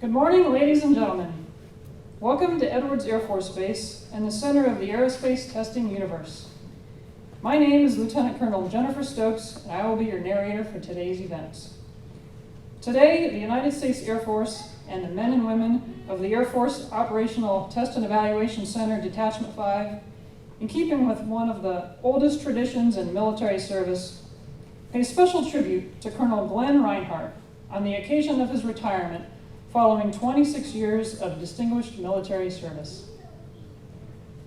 Good morning, ladies and gentlemen. Welcome to Edwards Air Force Base and the center of the aerospace testing universe. My name is Lieutenant Colonel Jennifer Stokes, and I will be your narrator for today's events. Today, the United States Air Force and the men and women of the Air Force Operational Test and Evaluation Center Detachment 5, in keeping with one of the oldest traditions in military service, pay special tribute to Colonel Glenn Rineheart on the occasion of his retirement following 26 years of distinguished military service.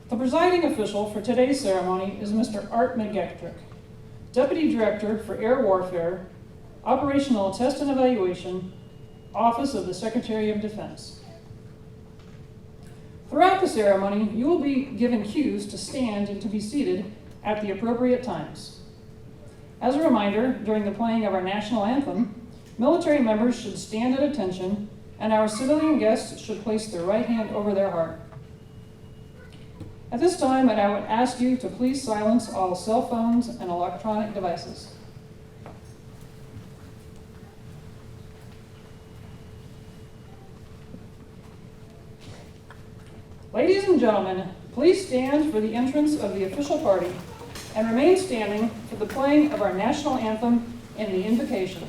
The presiding official for today's ceremony is Mr. Art McGetrick, Deputy Director for Air Warfare, Operational Test and Evaluation, Office of the Secretary of Defense. Throughout the ceremony, you will be given cues to stand and to be seated at the appropriate times. As a reminder, during the playing of our national anthem, military members should stand at attention, and our civilian guests should place their right hand over their heart. At this time, I would ask you to please silence all cell phones and electronic devices. Ladies and gentlemen, please stand for the entrance of the official party and remain standing for the playing of our national anthem and the invocation.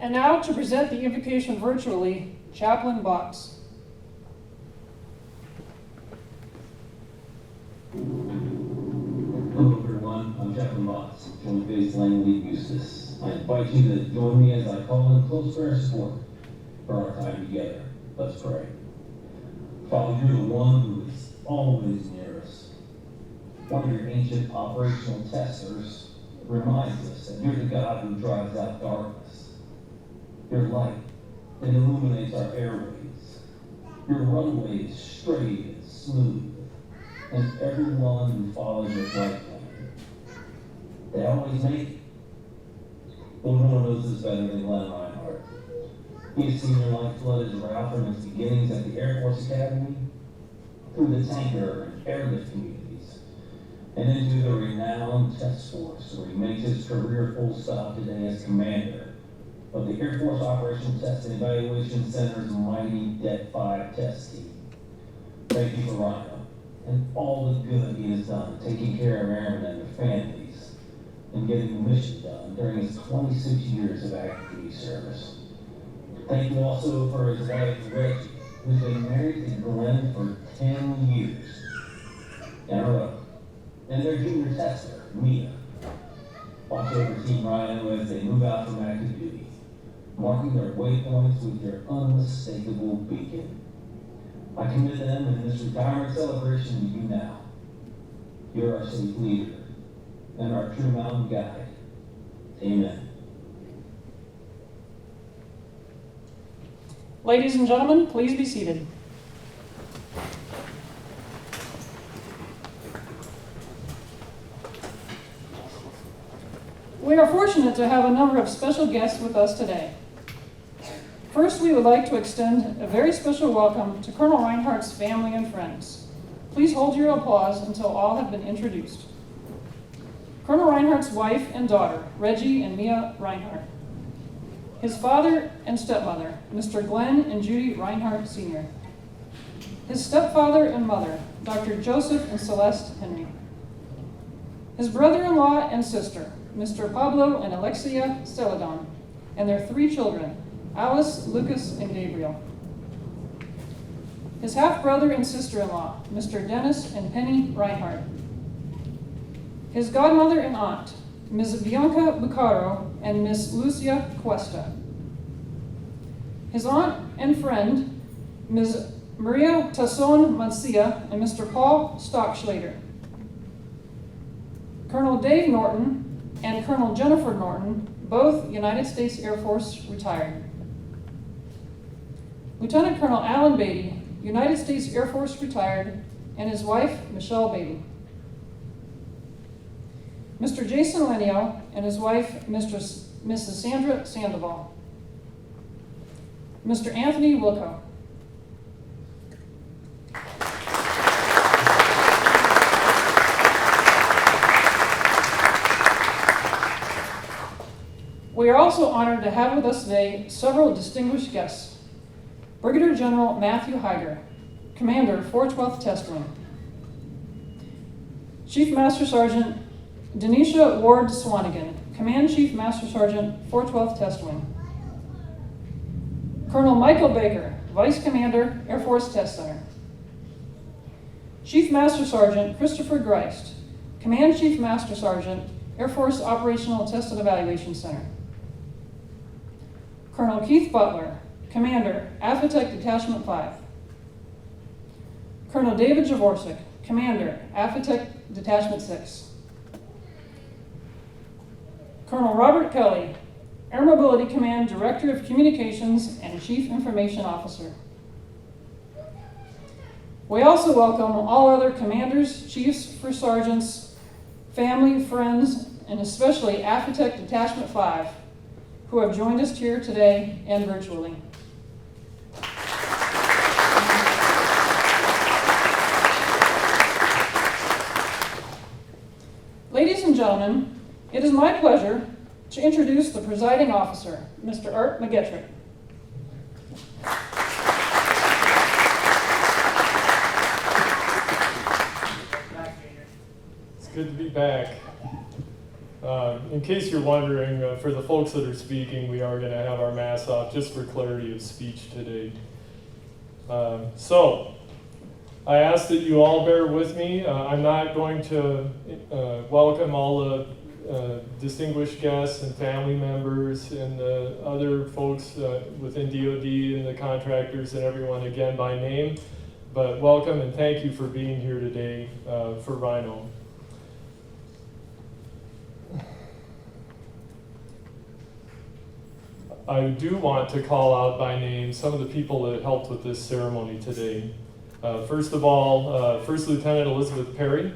And now to present the invocation virtually, Chaplain Box. Hello everyone, I'm Chaplain Box, joint base Lang Lead Eustace. I invite you to join me as I call in close prayer support for our time together. Let's pray. Father, you're the one who is always near us. One of your ancient operational testers reminds us that you're the God who drives out darkness. Your light that illuminates our airways. Your runway is straight and smooth, and everyone who follows your flight plan, they always make it. Well, no one knows this better than Glenn Rineheart. He has seen your life flood his route from its beginnings at the Air Force Academy, through the tanker and airlift communities, and into the renowned test force, where he makes his career full stop today as commander of the Air Force Operational Test and Evaluation Center's mighty Det 5 test team. Thank you for Rhino and all the good he has done, taking care of airmen and their families, and getting the mission done during his 26 years of active duty service. Thank you also for his wife, Reggie, who's been married to Glenn for 10 years in a row, and their junior tester, Mia. Watch over Team Rhino as they move out from active duty, marking their waypoints with your unmistakable beacon. I commit them in this retirement celebration to you now. You're our safe leader and our true mountain guide. Amen. Ladies and gentlemen, please be seated. We are fortunate to have a number of special guests with us today. First, we would like to extend a very special welcome to Colonel Rineheart's family and friends. Please hold your applause until all have been introduced. Colonel Rineheart's wife and daughter, Reggie and Mia Rineheart. His father and stepmother, Mr. Glenn and Judy Rineheart Sr. His stepfather and mother, Dr. Joseph and Celeste Henry. His brother-in-law and sister, Mr. Pablo and Alexia Celadon, and their 3 children, Alice, Lucas, and Gabriel. His half-brother and sister-in-law, Mr. Dennis and Penny Rineheart. His godmother and aunt, Ms. Bianca Bucaro and Ms. Lucia Cuesta. His aunt and friend, Ms. Maria Tasson Mancia and Mr. Paul Stockschlater. Colonel Dave Norton and Colonel Jennifer Norton, both United States Air Force retired. Lieutenant Colonel Alan Beatty, United States Air Force retired, and his wife, Michelle Beatty. Mr. Jason Lenio and his wife, Mrs. Sandra Sandoval. Mr. Anthony Wilco. We are also honored to have with us today several distinguished guests. Brigadier General Matthew Hyder, Commander, 412th Test Wing. Chief Master Sergeant Denisha Ward Swanigan, Command Chief Master Sergeant, 412th Test Wing. Colonel Michael Baker, Vice Commander, Air Force Test Center. Chief Master Sergeant Christopher Greist, Command Chief Master Sergeant, Air Force Operational Test and Evaluation Center. Colonel Keith Butler, Commander, AFATEC Detachment 5. Colonel David Javorczyk, Commander, AFATEC Detachment 6. Colonel Robert Kelly, Air Mobility Command Director of Communications and Chief Information Officer. We also welcome all other commanders, chiefs, first sergeants, family, friends, and especially AFATEC Detachment 5, who have joined us here today and virtually. Ladies and gentlemen, it is my pleasure to introduce the presiding officer, Mr. Art McGettrick. It's good to be back. In case you're wondering, for the folks that are speaking, we are going to have our masks off just for clarity of speech today. So, I ask that you all bear with me. I'm not going to welcome all the distinguished guests and family members and the other folks within DoD and the contractors and everyone again by name, but welcome and thank you for being here today for Rhino. I do want to call out by name some of the people that helped with this ceremony today. First of all, First Lieutenant Elizabeth Perry,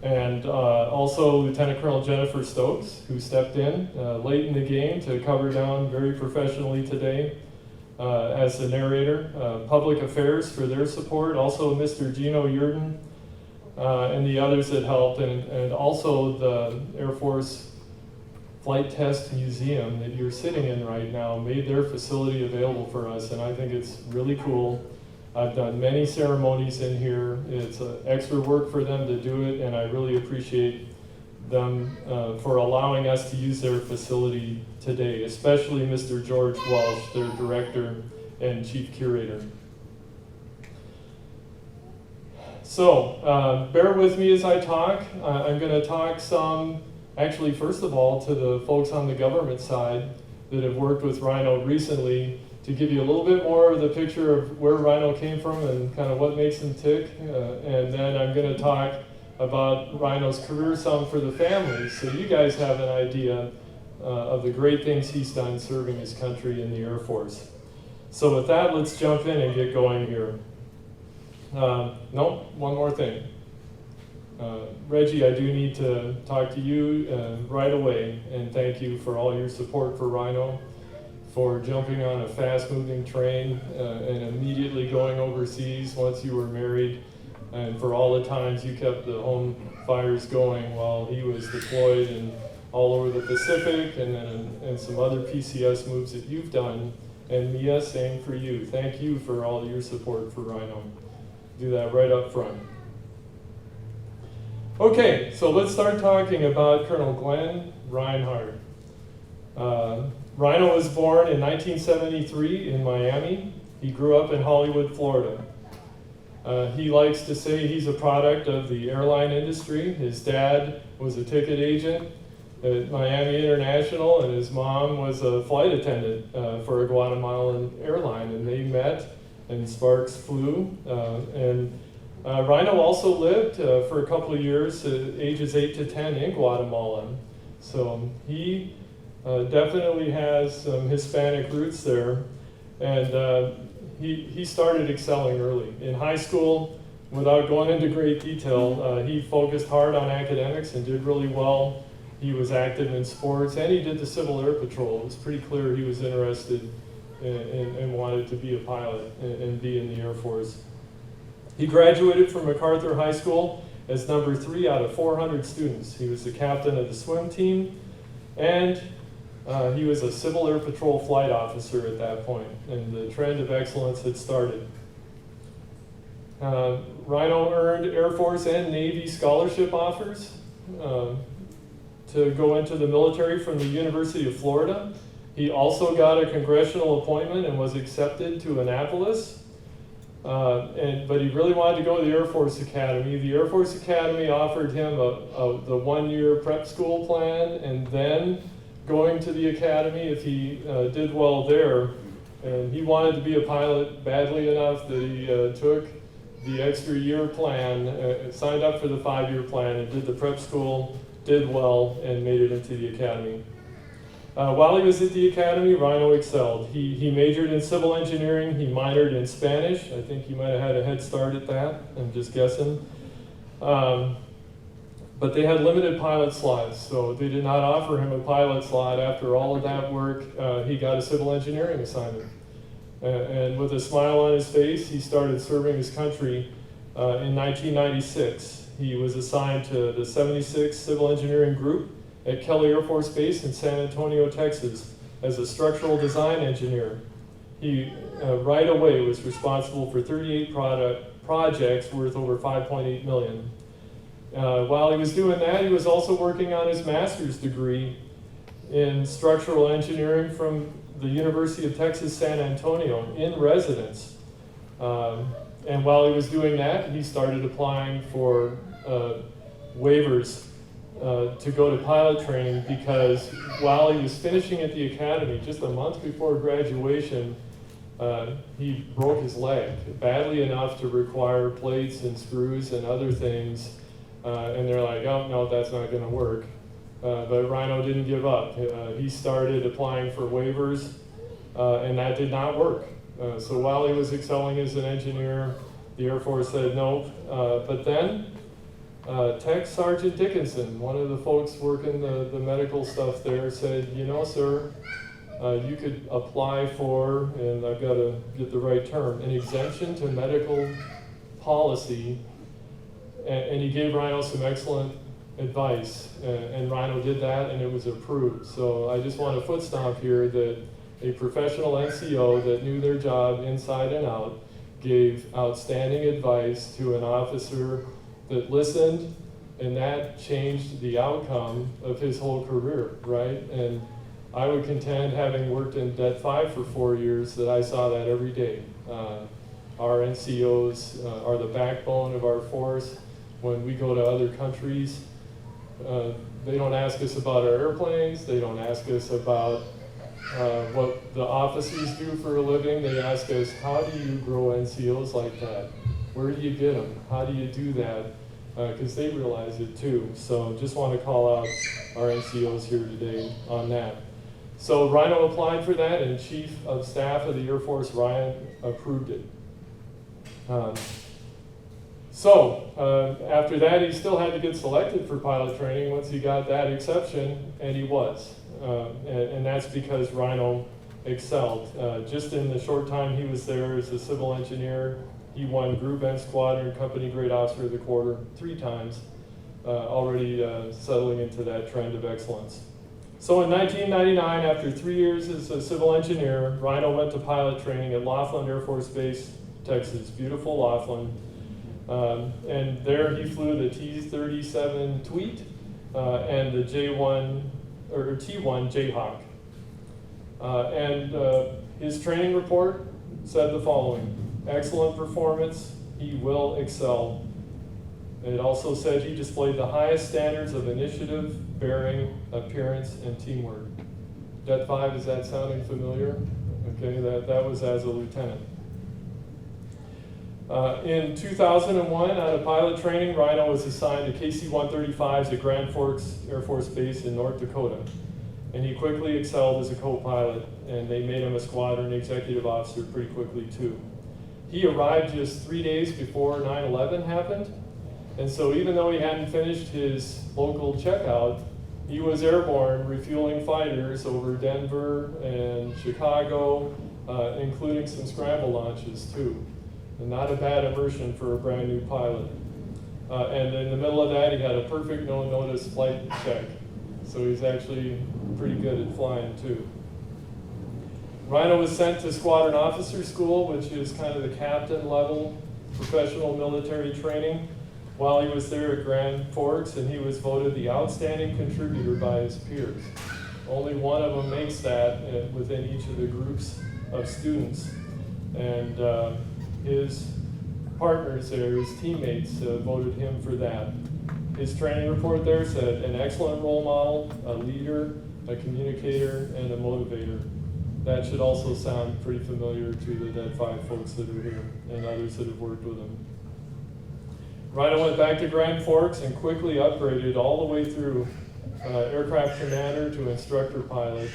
and also Lieutenant Colonel Jennifer Stokes, who stepped in late in the game to cover down very professionally today as the narrator. Public Affairs for their support, also Mr. Gino Yurden, and the others that helped, and also the Air Force Flight Test Museum that you're sitting in right now made their facility available for us, and I think it's really cool. I've done many ceremonies in here. It's extra work for them to do it, and I really appreciate them for allowing us to use their facility today, especially Mr. George Welsh, their director and chief curator. So, bear with me as I talk. I'm going to talk some, actually, first of all, to the folks on the government side that have worked with Rhino recently to give you a little bit more of the picture of where Rhino came from and kind of what makes him tick. And then I'm going to talk about Rhino's career some for the families, so you guys have an idea of the great things he's done serving his country in the Air Force. So with that, let's jump in and get going here. No, one more thing. Reggie, I do need to talk to you right away and thank you for all your support for Rhino, for jumping on a fast-moving train and immediately going overseas once you were married, and for all the times you kept the home fires going while he was deployed and all over the Pacific, and some other PCS moves that you've done. And Mia, same for you. Thank you for all your support for Rhino. Do that right up front. Okay, so let's start talking about Colonel Glenn Rineheart. Rhino was born in 1973 in Miami. He grew up in Hollywood, Florida. He likes to say he's a product of the airline industry. His dad was a ticket agent at Miami International, and his mom was a flight attendant for a Guatemalan airline, and they met, and sparks flew. Rhino also lived for a couple of years, ages 8 to 10, in Guatemala. So he definitely has some Hispanic roots there, and he started excelling early. In high school, without going into great detail, he focused hard on academics and did really well. He was active in sports, and he did the Civil Air Patrol. It was pretty clear he was interested and wanted to be a pilot and be in the Air Force. He graduated from MacArthur High School as number 3 out of 400 students. He was the captain of the swim team, and he was a Civil Air Patrol flight officer at that point, and the trend of excellence had started. Rhino earned Air Force and Navy scholarship offers to go into the military from the University of Florida. He also got a congressional appointment and was accepted to Annapolis. But he really wanted to go to the Air Force Academy. The Air Force Academy offered him the 1-year prep school plan, and then going to the academy if he did well there. And he wanted to be a pilot badly enough that he took the extra year plan, signed up for the 5-year plan, and did the prep school, did well, and made it into the academy. While he was at the academy, Rhino excelled. He majored in civil engineering, he minored in Spanish. I think he might have had a head start at that, I'm just guessing. But they had limited pilot slots, so they did not offer him a pilot slot. After all of that work, he got a civil engineering assignment. And with a smile on his face, he started serving his country in 1996. He was assigned to the 76th Civil Engineering Group at Kelly Air Force Base in San Antonio, Texas, as a structural design engineer. He right away was responsible for 38 projects worth over $5.8 million. While he was doing that, he was also working on his master's degree in structural engineering from the University of Texas, San Antonio, in residence. And while he was doing that, he started applying for waivers to go to pilot training, because while he was finishing at the academy, just a month before graduation, he broke his leg badly enough to require plates and screws and other things. And they're like, oh, no, that's not going to work. But Rhino didn't give up. He started applying for waivers, and that did not work. So while he was excelling as an engineer, the Air Force said no. But then Tech Sergeant Dickinson, one of the folks working the medical stuff there, said, you know, sir, you could apply for, and I've got to get the right term, an exemption to medical policy. And he gave Rhino some excellent advice, and Rhino did that, and it was approved. So I just want to foot stomp here that a professional NCO that knew their job inside and out gave outstanding advice to an officer that listened, and that changed the outcome of his whole career, right? And I would contend, having worked in Det 5 for 4 years, that I saw that every day. Our NCOs are the backbone of our force. When we go to other countries, they don't ask us about our airplanes, they don't ask us about what the officers do for a living. They ask us, how do you grow NCOs like that? Where do you get them? How do you do that? Because they realize it too. So just want to call out our NCOs here today on that. So Rhino applied for that, and Chief of Staff of the Air Force, Ryan, approved it. After that, he still had to get selected for pilot training once he got that exception, and he was. And that's because Rhino excelled. Just in the short time he was there as a civil engineer, he won Group N Squadron Company Grade Officer of the Quarter 3 times, already settling into that trend of excellence. So in 1999, after 3 years as a civil engineer, Rhino went to pilot training at Laughlin Air Force Base, Texas, beautiful Laughlin. And there he flew the T-37 Tweet and the J-1 or T-1 Jayhawk. His training report said the following: excellent performance, he will excel. It also said he displayed the highest standards of initiative, bearing, appearance, and teamwork. Det 5, is that sounding familiar? Okay, that was as a lieutenant. In 2001, out of pilot training, Rhino was assigned to KC-135s at Grand Forks Air Force Base in North Dakota. And he quickly excelled as a co-pilot, and they made him a squadron executive officer pretty quickly too. He arrived just 3 days before 9/11 happened, and so even though he hadn't finished his local checkout, he was airborne refueling fighters over Denver and Chicago, including some scramble launches too. And not a bad immersion for a brand new pilot. And in the middle of that, he had a perfect no-notice flight check. So he's actually pretty good at flying too. Rhino was sent to Squadron Officer School, which is kind of the captain level professional military training, while he was there at Grand Forks, and he was voted the outstanding contributor by his peers. Only one of them makes that within each of the groups of students. And his partners there, his teammates, voted him for that. His training report there said an excellent role model, a leader, a communicator, and a motivator. That should also sound pretty familiar to the Det 5 folks that are here and others that have worked with him. Rhino went back to Grand Forks and quickly upgraded all the way through aircraft commander to instructor pilot.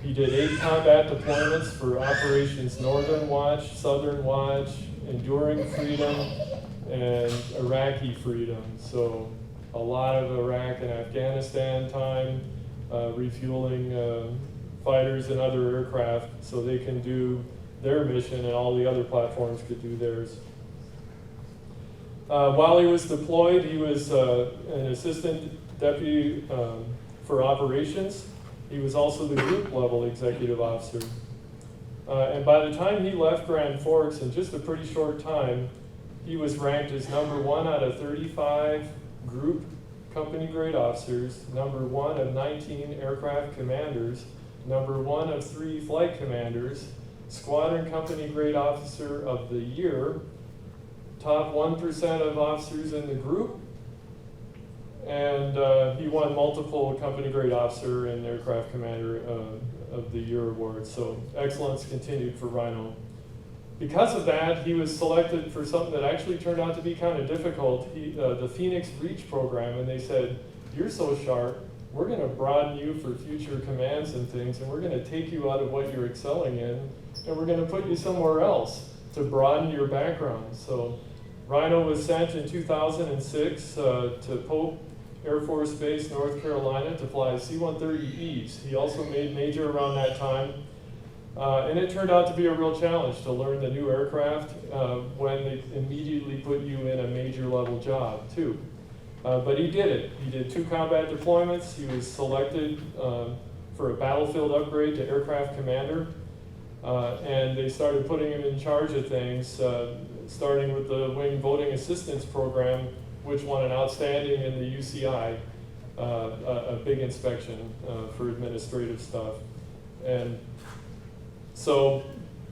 He did 8 combat deployments for Operations Northern Watch, Southern Watch, Enduring Freedom, and Iraqi Freedom. So a lot of Iraq and Afghanistan time, refueling fighters and other aircraft so they can do their mission and all the other platforms could do theirs. While he was deployed, he was an assistant deputy for operations. He was also the group level executive officer. And by the time he left Grand Forks, in just a pretty short time, he was ranked as number 1 out of 35 group company grade officers, number 1 of 19 aircraft commanders, number 1 of 3 flight commanders, squadron company grade officer of the year, top 1% of officers in the group, and he won multiple company grade officer and aircraft commander of the year awards. So excellence continued for Rhino. Because of that, he was selected for something that actually turned out to be kind of difficult, the Phoenix Reach program, and they said, you're so sharp, we're going to broaden you for future commands and things, and we're going to take you out of what you're excelling in, and we're going to put you somewhere else to broaden your background. So Rhino was sent in 2006 to Pope Air Force Base, North Carolina, to fly C-130Es. He also made major around that time. And it turned out to be a real challenge to learn the new aircraft when they immediately put you in a major level job too. But he did it. He did 2 combat deployments. He was selected for a battlefield upgrade to aircraft commander. And they started putting him in charge of things, starting with the Wing Voting Assistance Program, which won an outstanding in the UCI, a big inspection for administrative stuff. And so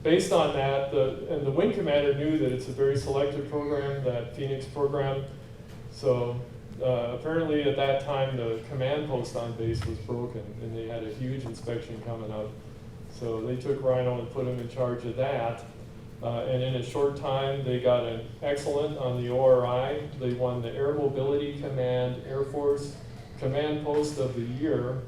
based on that, the wing commander knew that it's a very selective program, that Phoenix program. So apparently at that time, the command post on base was broken, and they had a huge inspection coming up. So they took Rhino and put him in charge of that. And in a short time, they got an excellent on the ORI. They won the Air Mobility Command Air Force Command Post of the Year.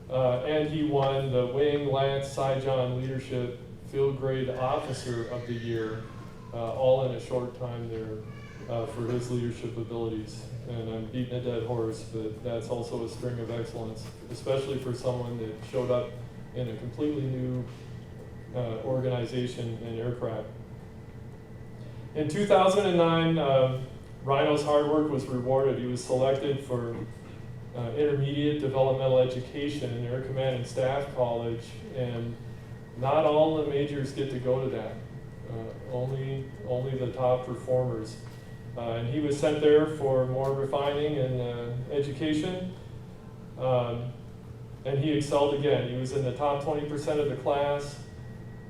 And he won the Wing Lance Saigon Leadership Field Grade Officer of the Year, all in a short time there for his leadership abilities. And I'm beating a dead horse, but that's also a string of excellence, especially for someone that showed up in a completely new organization and aircraft. In 2009, Rhino's hard work was rewarded. He was selected for intermediate developmental education in Air Command and Staff College, and not all the majors get to go to that. Only the top performers. And he was sent there for more refining and education. And he excelled again. He was in the top 20% of the class,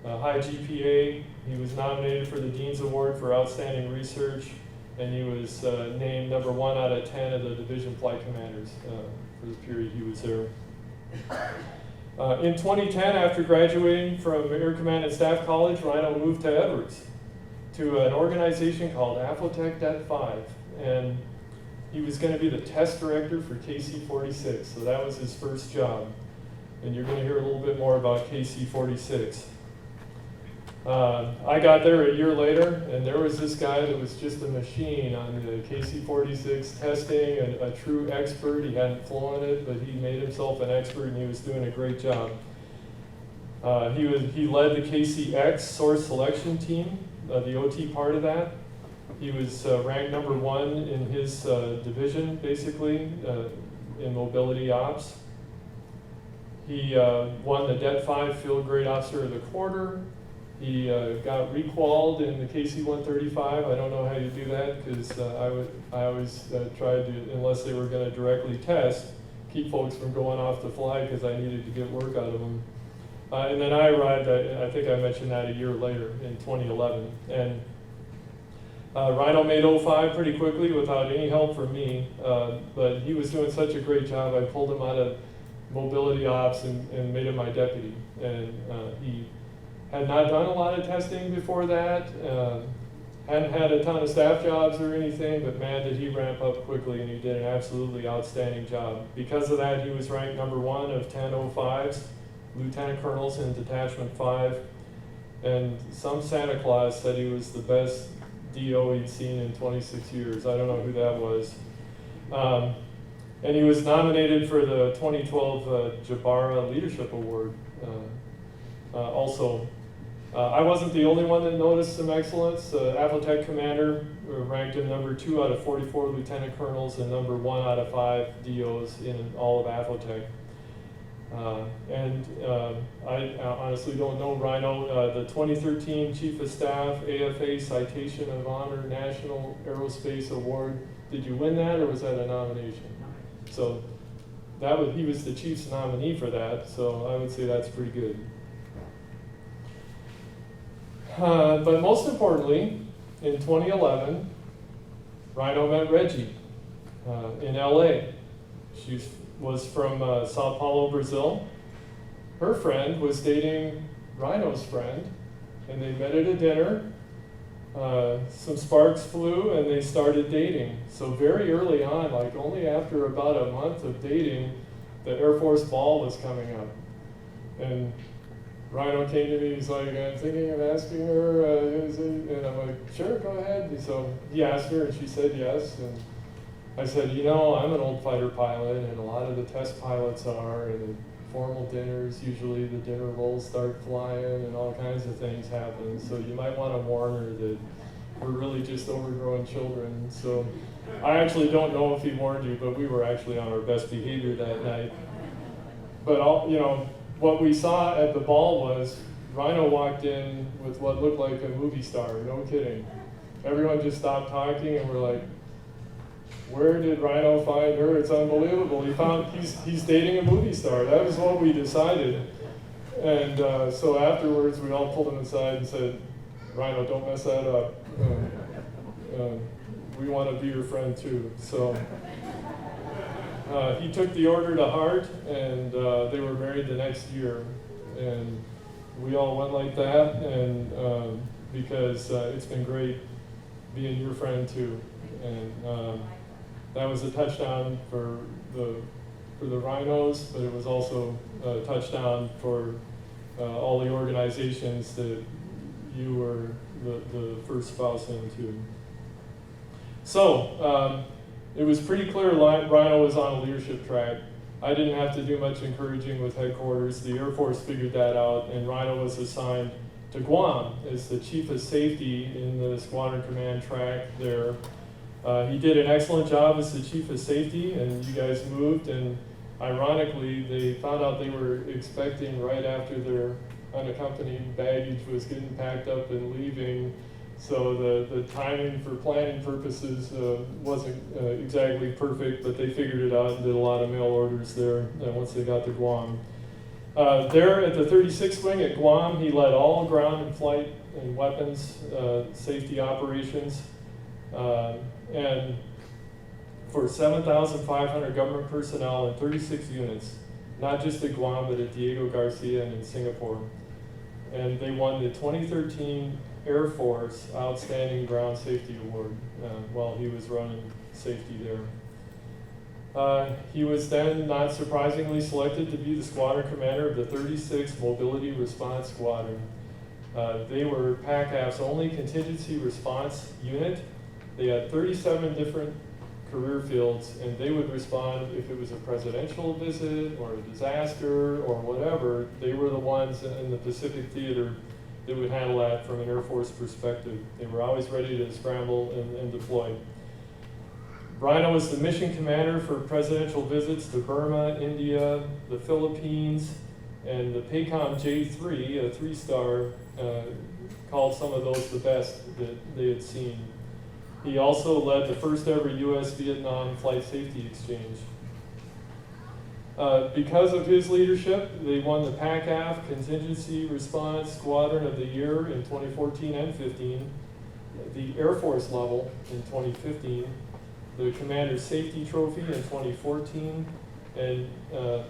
high GPA. He was nominated for the Dean's Award for Outstanding Research, and he was named number 1 out of 10 of the division flight commanders for the period he was there. In 2010, after graduating from Air Command and Staff College, Rhino moved to Edwards to an organization called Afotech Det-5, and he was going to be the test director for KC-46, so that was his first job. And you're going to hear a little bit more about KC-46. I got there a year later, and there was this guy that was just a machine on the KC-46 testing, a true expert. He hadn't flown it, but he made himself an expert, and he was doing a great job. He led the KCX source selection team, the OT part of that. He was ranked number 1 in his division, basically, in mobility ops. He won the Det-5 Field Grade Officer of the Quarter. He got requalled in the KC-135. I don't know how you do that, because I always tried to, unless they were going to directly test, keep folks from going off to fly, because I needed to get work out of them. And then I arrived, I think I mentioned that a year later, in 2011. And Rhino made 05 pretty quickly without any help from me, but he was doing such a great job, I pulled him out of mobility ops and made him my deputy. And he had not done a lot of testing before that, hadn't had a ton of staff jobs or anything, but man, did he ramp up quickly, and he did an absolutely outstanding job. Because of that, he was ranked number 1 of 10 05s, lieutenant colonels in Detachment 5, and some Santa Claus said he was the best DO he'd seen in 26 years. I don't know who that was. And he was nominated for the 2012 Jabara Leadership Award also. I wasn't the only one that noticed some excellence. Afotech Commander ranked him number 2 out of 44 lieutenant colonels and number 1 out of 5 DOs in all of Afotech. I honestly don't know Rhino. The 2013 Chief of Staff AFA Citation of Honor National Aerospace Award. Did you win that, or was that a nomination? So he was the chief's nominee for that, so I would say that's pretty good. But most importantly, in 2011, Rhino met Reggie in LA. She was from Sao Paulo, Brazil. Her friend was dating Rhino's friend, and they met at a dinner. Some sparks flew, and they started dating. So very early on, like only after about a month of dating, the Air Force ball was coming up. And Rhino came to me, he's like, I'm thinking of asking her, and I'm like, sure, go ahead. And so he asked her, and she said yes. And I said, I'm an old fighter pilot, and a lot of the test pilots are, and at formal dinners, usually the dinner rolls start flying, and all kinds of things happen. So you might want to warn her that we're really just overgrown children. So I actually don't know if he warned you, but we were actually on our best behavior that night. But what we saw at the ball was Rhino walked in with what looked like a movie star, no kidding. Everyone just stopped talking, and we're like, where did Rhino find her? It's unbelievable. He's dating a movie star. That was what we decided. And so afterwards, we all pulled him aside and said, Rhino, don't mess that up. We want to be your friend too. So he took the order to heart, and they were married the next year. And we all went like that, and because it's been great being your friend too. And that was a touchdown for the Rhinos, but it was also a touchdown for all the organizations that you were the first spouse into. So it was pretty clear Rhino was on a leadership track. I didn't have to do much encouraging with headquarters. The Air Force figured that out, and Rhino was assigned to Guam as the chief of safety in the squadron command track there. He did an excellent job as the chief of safety, and you guys moved, and ironically, they found out they were expecting right after their unaccompanied baggage was getting packed up and leaving. So the timing for planning purposes wasn't exactly perfect, but they figured it out and did a lot of mail orders there once they got to Guam. There at the 36th Wing at Guam, he led all ground and flight and weapons safety operations. And for 7,500 government personnel and 36 units, not just at Guam, but at Diego Garcia and in Singapore. And they won the 2013 Air Force Outstanding Ground Safety Award while he was running safety there. He was then, not surprisingly, selected to be the squadron commander of the 36th Mobility Response Squadron. They were PACAF's only contingency response unit. They had 37 different career fields, and they would respond if it was a presidential visit or a disaster or whatever. They were the ones in the Pacific Theater that would handle that from an Air Force perspective. They were always ready to scramble and deploy. Rhino was the mission commander for presidential visits to Burma, India, the Philippines, and the PACOM J3, a 3-star, called some of those the best that they had seen. He also led the first ever U.S.-Vietnam Flight Safety Exchange. Because of his leadership, they won the PACAF Contingency Response Squadron of the Year in 2014 and 15, the Air Force level in 2015, the Commander Safety Trophy in 2014, and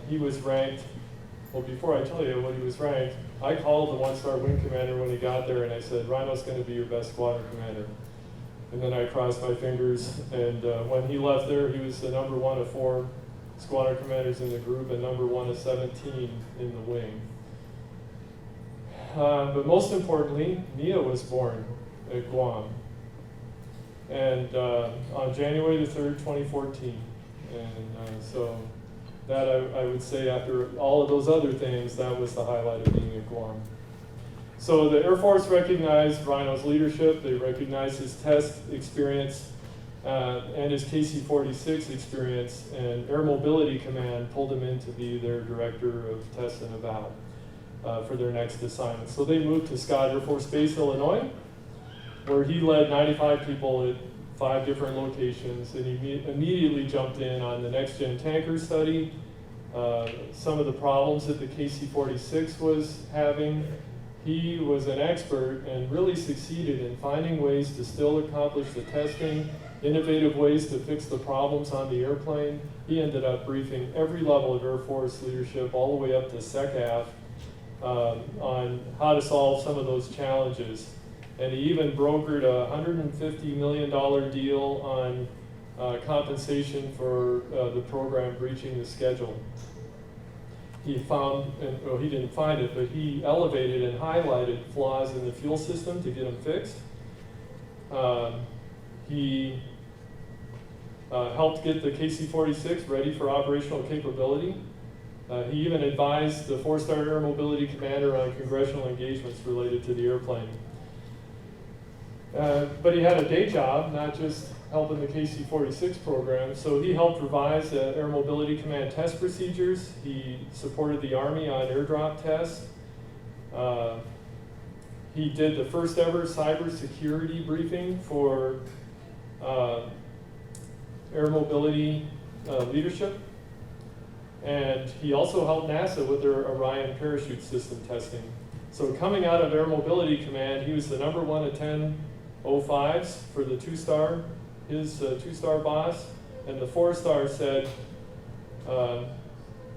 he was ranked, well, before I tell you what he was ranked, I called the 1-star wing commander when he got there, and I said, Rhino's going to be your best squadron commander. And then I crossed my fingers, and when he left there, he was the number 1 of 4 squadron commanders in the group and number 1 of 17 in the wing. But most importantly, Mia was born at Guam, and on January the 3rd, 2014. And so that I would say, after all of those other things, that was the highlight of being at Guam. So the Air Force recognized Rhino's leadership, they recognized his test experience, and his KC-46 experience, and Air Mobility Command pulled him in to be their director of test and eval for their next assignment. So they moved to Scott Air Force Base, Illinois, where he led 95 people at 5 different locations, and he immediately jumped in on the next-gen tanker study, some of the problems that the KC-46 was having. He was an expert and really succeeded in finding ways to still accomplish the testing, innovative ways to fix the problems on the airplane. He ended up briefing every level of Air Force leadership, all the way up to SecAF, on how to solve some of those challenges. And he even brokered a $150 million deal on compensation for the program breaching the schedule. He found, well, he didn't find it, but he elevated and highlighted flaws in the fuel system to get them fixed. He helped get the KC-46 ready for operational capability. He even advised the 4-star Air Mobility Commander on congressional engagements related to the airplane. But he had a day job, not just helping the KC-46 program, so he helped revise the Air Mobility Command test procedures. He supported the Army on airdrop tests. He did the first ever cybersecurity briefing for Air Mobility leadership. And he also helped NASA with their Orion parachute system testing. So coming out of Air Mobility Command, he was the #1 of 10 O5s for the 2-star, his 2-star boss, and the 4-star said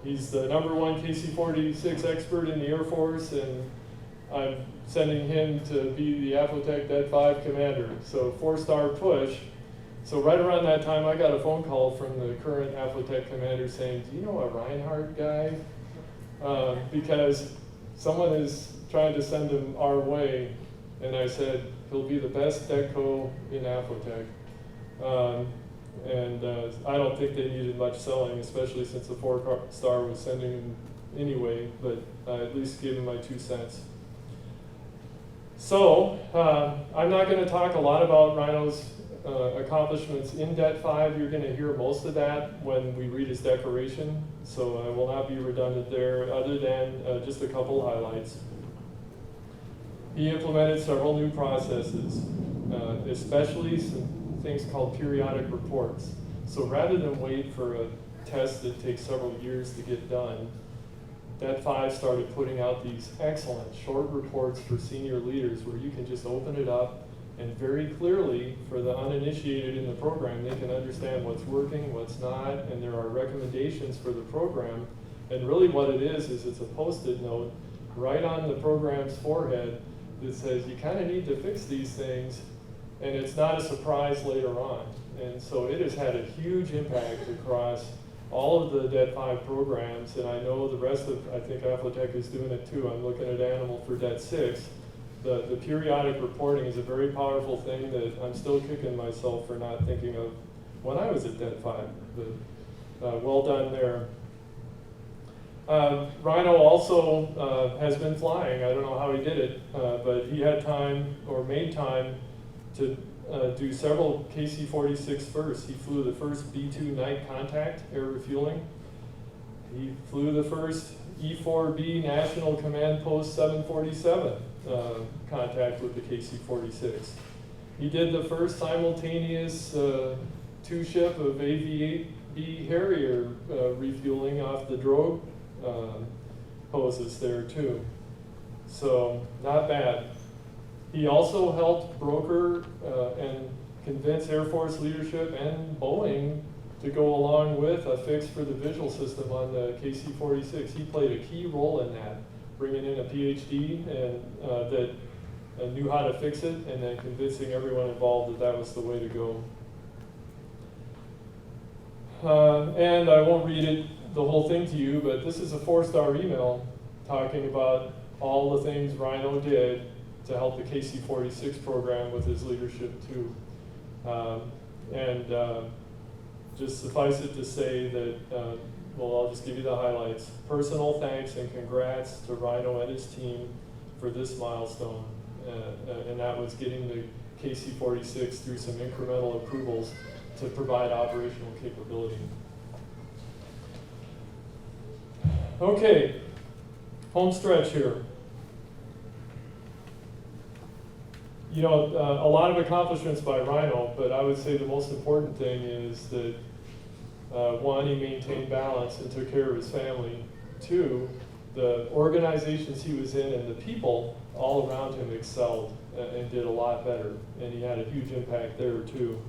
he's the #1 KC-46 expert in the Air Force, and I'm sending him to be the Affotech Det 5 commander. So 4-star push. So right around that time, I got a phone call from the current Affotech commander saying, "Do you know a Rineheart guy?" Because someone is trying to send him our way, and I said, he'll be the best DECO in Affotech. I don't think they needed much selling, especially since the 4-star was sending him anyway, but I at least gave him my 2 cents. So, I'm not going to talk a lot about Rhino's accomplishments in Det 5. You're going to hear most of that when we read his declaration, so I will not be redundant there, other than just a couple highlights. He implemented several new processes, especially some things called periodic reports. So rather than wait for a test that takes several years to get done, Det 5 started putting out these excellent short reports for senior leaders where you can just open it up and very clearly, for the uninitiated in the program, they can understand what's working, what's not, and there are recommendations for the program. And really what it is it's a post-it note right on the program's forehead that says you kind of need to fix these things, and it's not a surprise later on. And so it has had a huge impact across all of the Det 5 programs, and I know the rest of, I think Affotech is doing it too. I'm looking at Animal for Det 6. The periodic reporting is a very powerful thing that I'm still kicking myself for not thinking of when I was at Det 5, but well done there. Rhino also has been flying. I don't know how he did it, but he had time, or made time, to do several KC-46 firsts. He flew the first B-2 night contact air refueling. He flew the first E-4B National Command Post 747 contact with the KC-46. He did the first simultaneous 2-ship of AV-8B Harrier refueling off the drogue hoses there too. So, not bad. He also helped broker and convince Air Force leadership and Boeing to go along with a fix for the visual system on the KC-46. He played a key role in that, bringing in a PhD and that knew how to fix it, and then convincing everyone involved that that was the way to go. And I won't read it, the whole thing to you, but this is a 4-star email talking about all the things Rhino did to help the KC-46 program with his leadership too. Just suffice it to say that, well, I'll just give you the highlights. Personal thanks and congrats to Rhino and his team for this milestone. And that was getting the KC-46 through some incremental approvals to provide operational capability. Okay, home stretch here. You know, a lot of accomplishments by Rhino, but I would say the most important thing is that one, he maintained balance and took care of his family. Two, the organizations he was in and the people all around him excelled and did a lot better, and he had a huge impact there too.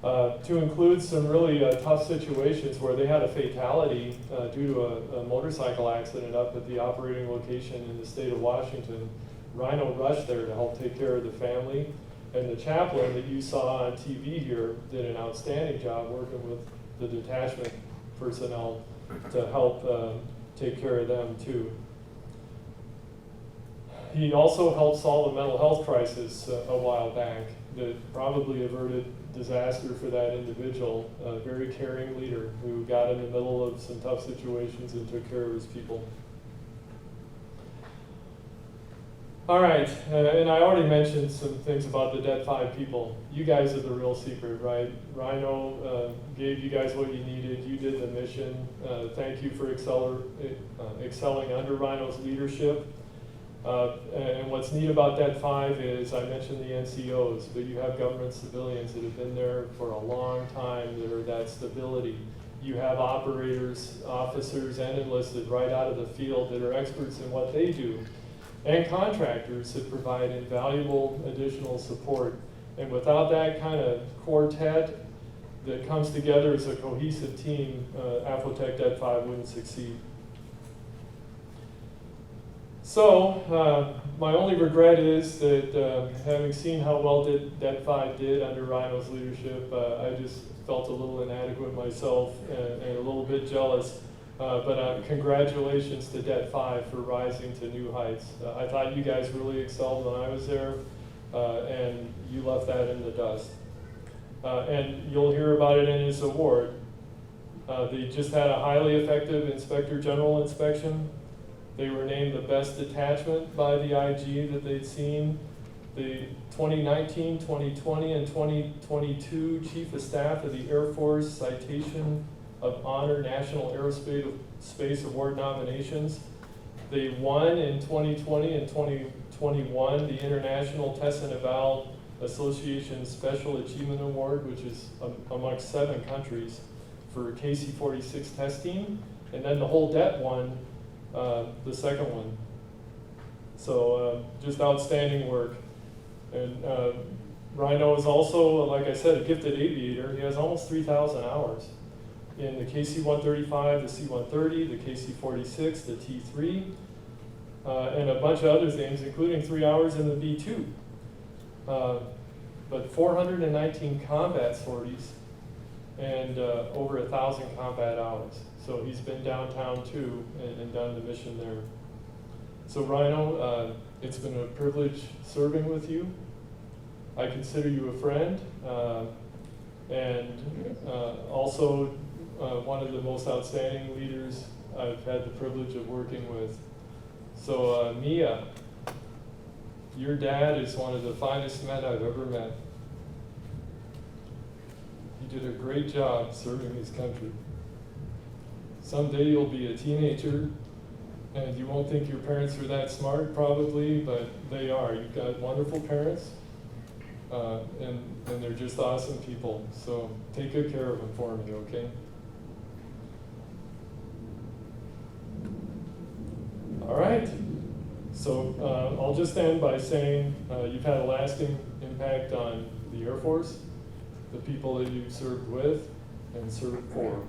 To include some really tough situations where they had a fatality due to a motorcycle accident up at the operating location in the state of Washington. Rhino rushed there to help take care of the family, and the chaplain that you saw on TV here did an outstanding job working with the detachment personnel to help take care of them too. He also helped solve a mental health crisis a while back that probably averted disaster for that individual, a very caring leader who got in the middle of some tough situations and took care of his people. All right, and I already mentioned some things about the Det 5 people. You guys are the real secret, right? Rhino gave you guys what you needed. You did the mission. Thank you for excelling under Rhino's leadership. And what's neat about Det 5 is, I mentioned the NCOs, but you have government civilians that have been there for a long time that are that stability. You have operators, officers, and enlisted right out of the field that are experts in what they do, and contractors that provide invaluable additional support. And without that kind of quartet that comes together as a cohesive team, Afotech Det 5 wouldn't succeed. So, my only regret is that having seen how well Det 5 did under Rhino's leadership, I just felt a little inadequate myself and a little bit jealous. But congratulations to Det 5 for rising to new heights. I thought you guys really excelled when I was there, and you left that in the dust. And you'll hear about it in his award. They just had a highly effective Inspector General inspection. They were named the best detachment by the IG that they'd seen. The 2019, 2020, and 2022 Chief of Staff of the Air Force Citation of Honor National Aerospace Award nominations. They won in 2020 and 2021 the International Test and Eval Association Special Achievement Award, which is amongst 7 countries for KC-46 testing, and then the whole Det won the second one. So just outstanding work. And Rhino is also, like I said, a gifted aviator. He has almost 3,000 hours in the KC-135, the C-130, the KC-46, the T-3, and a bunch of other things, including 3 hours in the B-2. But 419 combat sorties and over 1,000 combat hours. So he's been downtown too and done the mission there. So Rhino, it's been a privilege serving with you. I consider you a friend, and also one of the most outstanding leaders I've had the privilege of working with. So Mia, your dad is one of the finest men I've ever met. He did a great job serving his country. Someday you'll be a teenager, and you won't think your parents are that smart, probably, but they are. You've got wonderful parents, and they're just awesome people. So take good care of them for me, okay? All right. So I'll just end by saying you've had a lasting impact on the Air Force, the people that you've served with and served for.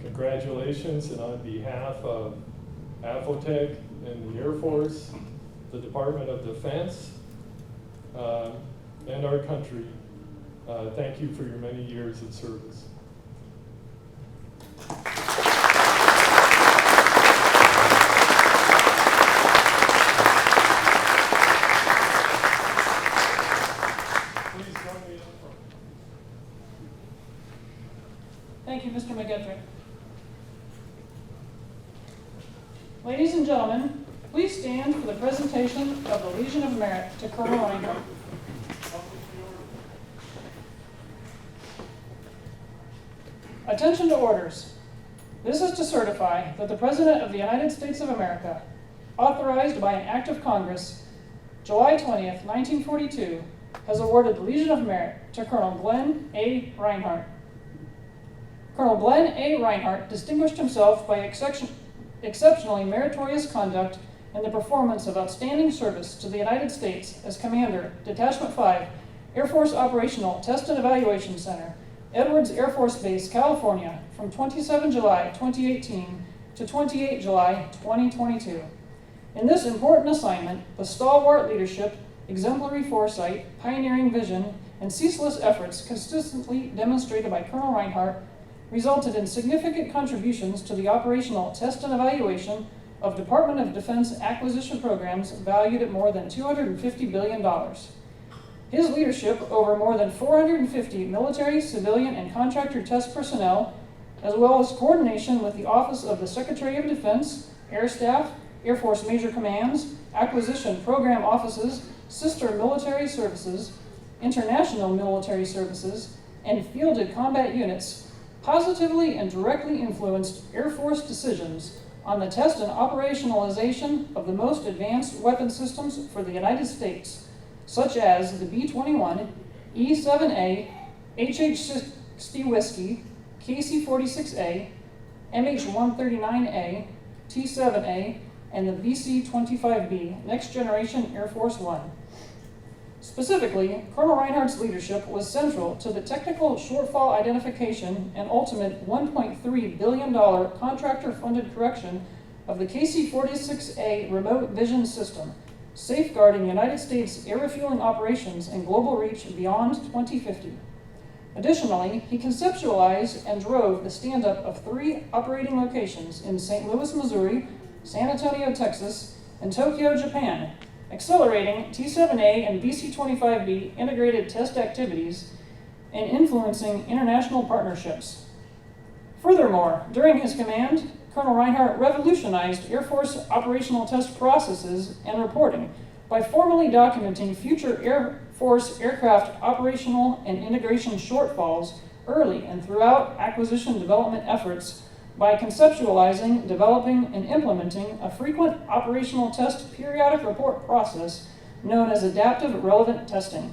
Congratulations, and on behalf of Afotech and the Air Force, the Department of Defense, and our country, thank you for your many years of service. Please join me up front. Thank you, Mr. McGettrick. Ladies and gentlemen, please stand for the presentation of the Legion of Merit to Colonel Rineheart. Attention to orders. This is to certify that the President of the United States of America, authorized by an act of Congress, July 20th, 1942, has awarded the Legion of Merit to Colonel Glenn A. Rineheart. Colonel Glenn A. Rineheart distinguished himself by exceptionally meritorious conduct and the performance of outstanding service to the United States as Commander, Detachment 5, Air Force Operational Test and Evaluation Center, Edwards Air Force Base, California, from 27 July 2018 to 28 July 2022. In this important assignment, the stalwart leadership, exemplary foresight, pioneering vision, and ceaseless efforts consistently demonstrated by Colonel Rineheart resulted in significant contributions to the operational test and evaluation of Department of Defense acquisition programs valued at more than $250 billion. His leadership over more than 450 military, civilian, and contractor test personnel, as well as coordination with the Office of the Secretary of Defense, Air Staff, Air Force Major Commands, Acquisition Program Offices, Sister Military Services, International Military Services, and Fielded Combat Units, positively and directly influenced Air Force decisions on the test and operationalization of the most advanced weapon systems for the United States, such as the B-21, E-7A, HH-60 Whiskey, KC-46A, MH-139A, T-7A, and the VC-25B, Next Generation Air Force One. Specifically, Colonel Rinehart's leadership was central to the technical shortfall identification and ultimate $1.3 billion contractor-funded correction of the KC-46A remote vision system, safeguarding United States air refueling operations and global reach beyond 2050. Additionally, he conceptualized and drove the stand-up of 3 operating locations in St. Louis, Missouri, San Antonio, Texas, and Tokyo, Japan, accelerating T-7A and VC-25B integrated test activities and influencing international partnerships. Furthermore, during his command, Colonel Rineheart revolutionized Air Force operational test processes and reporting by formally documenting future Air Force aircraft operational and integration shortfalls early and throughout acquisition development efforts by conceptualizing, developing, and implementing a frequent operational test periodic report process known as adaptive relevant testing.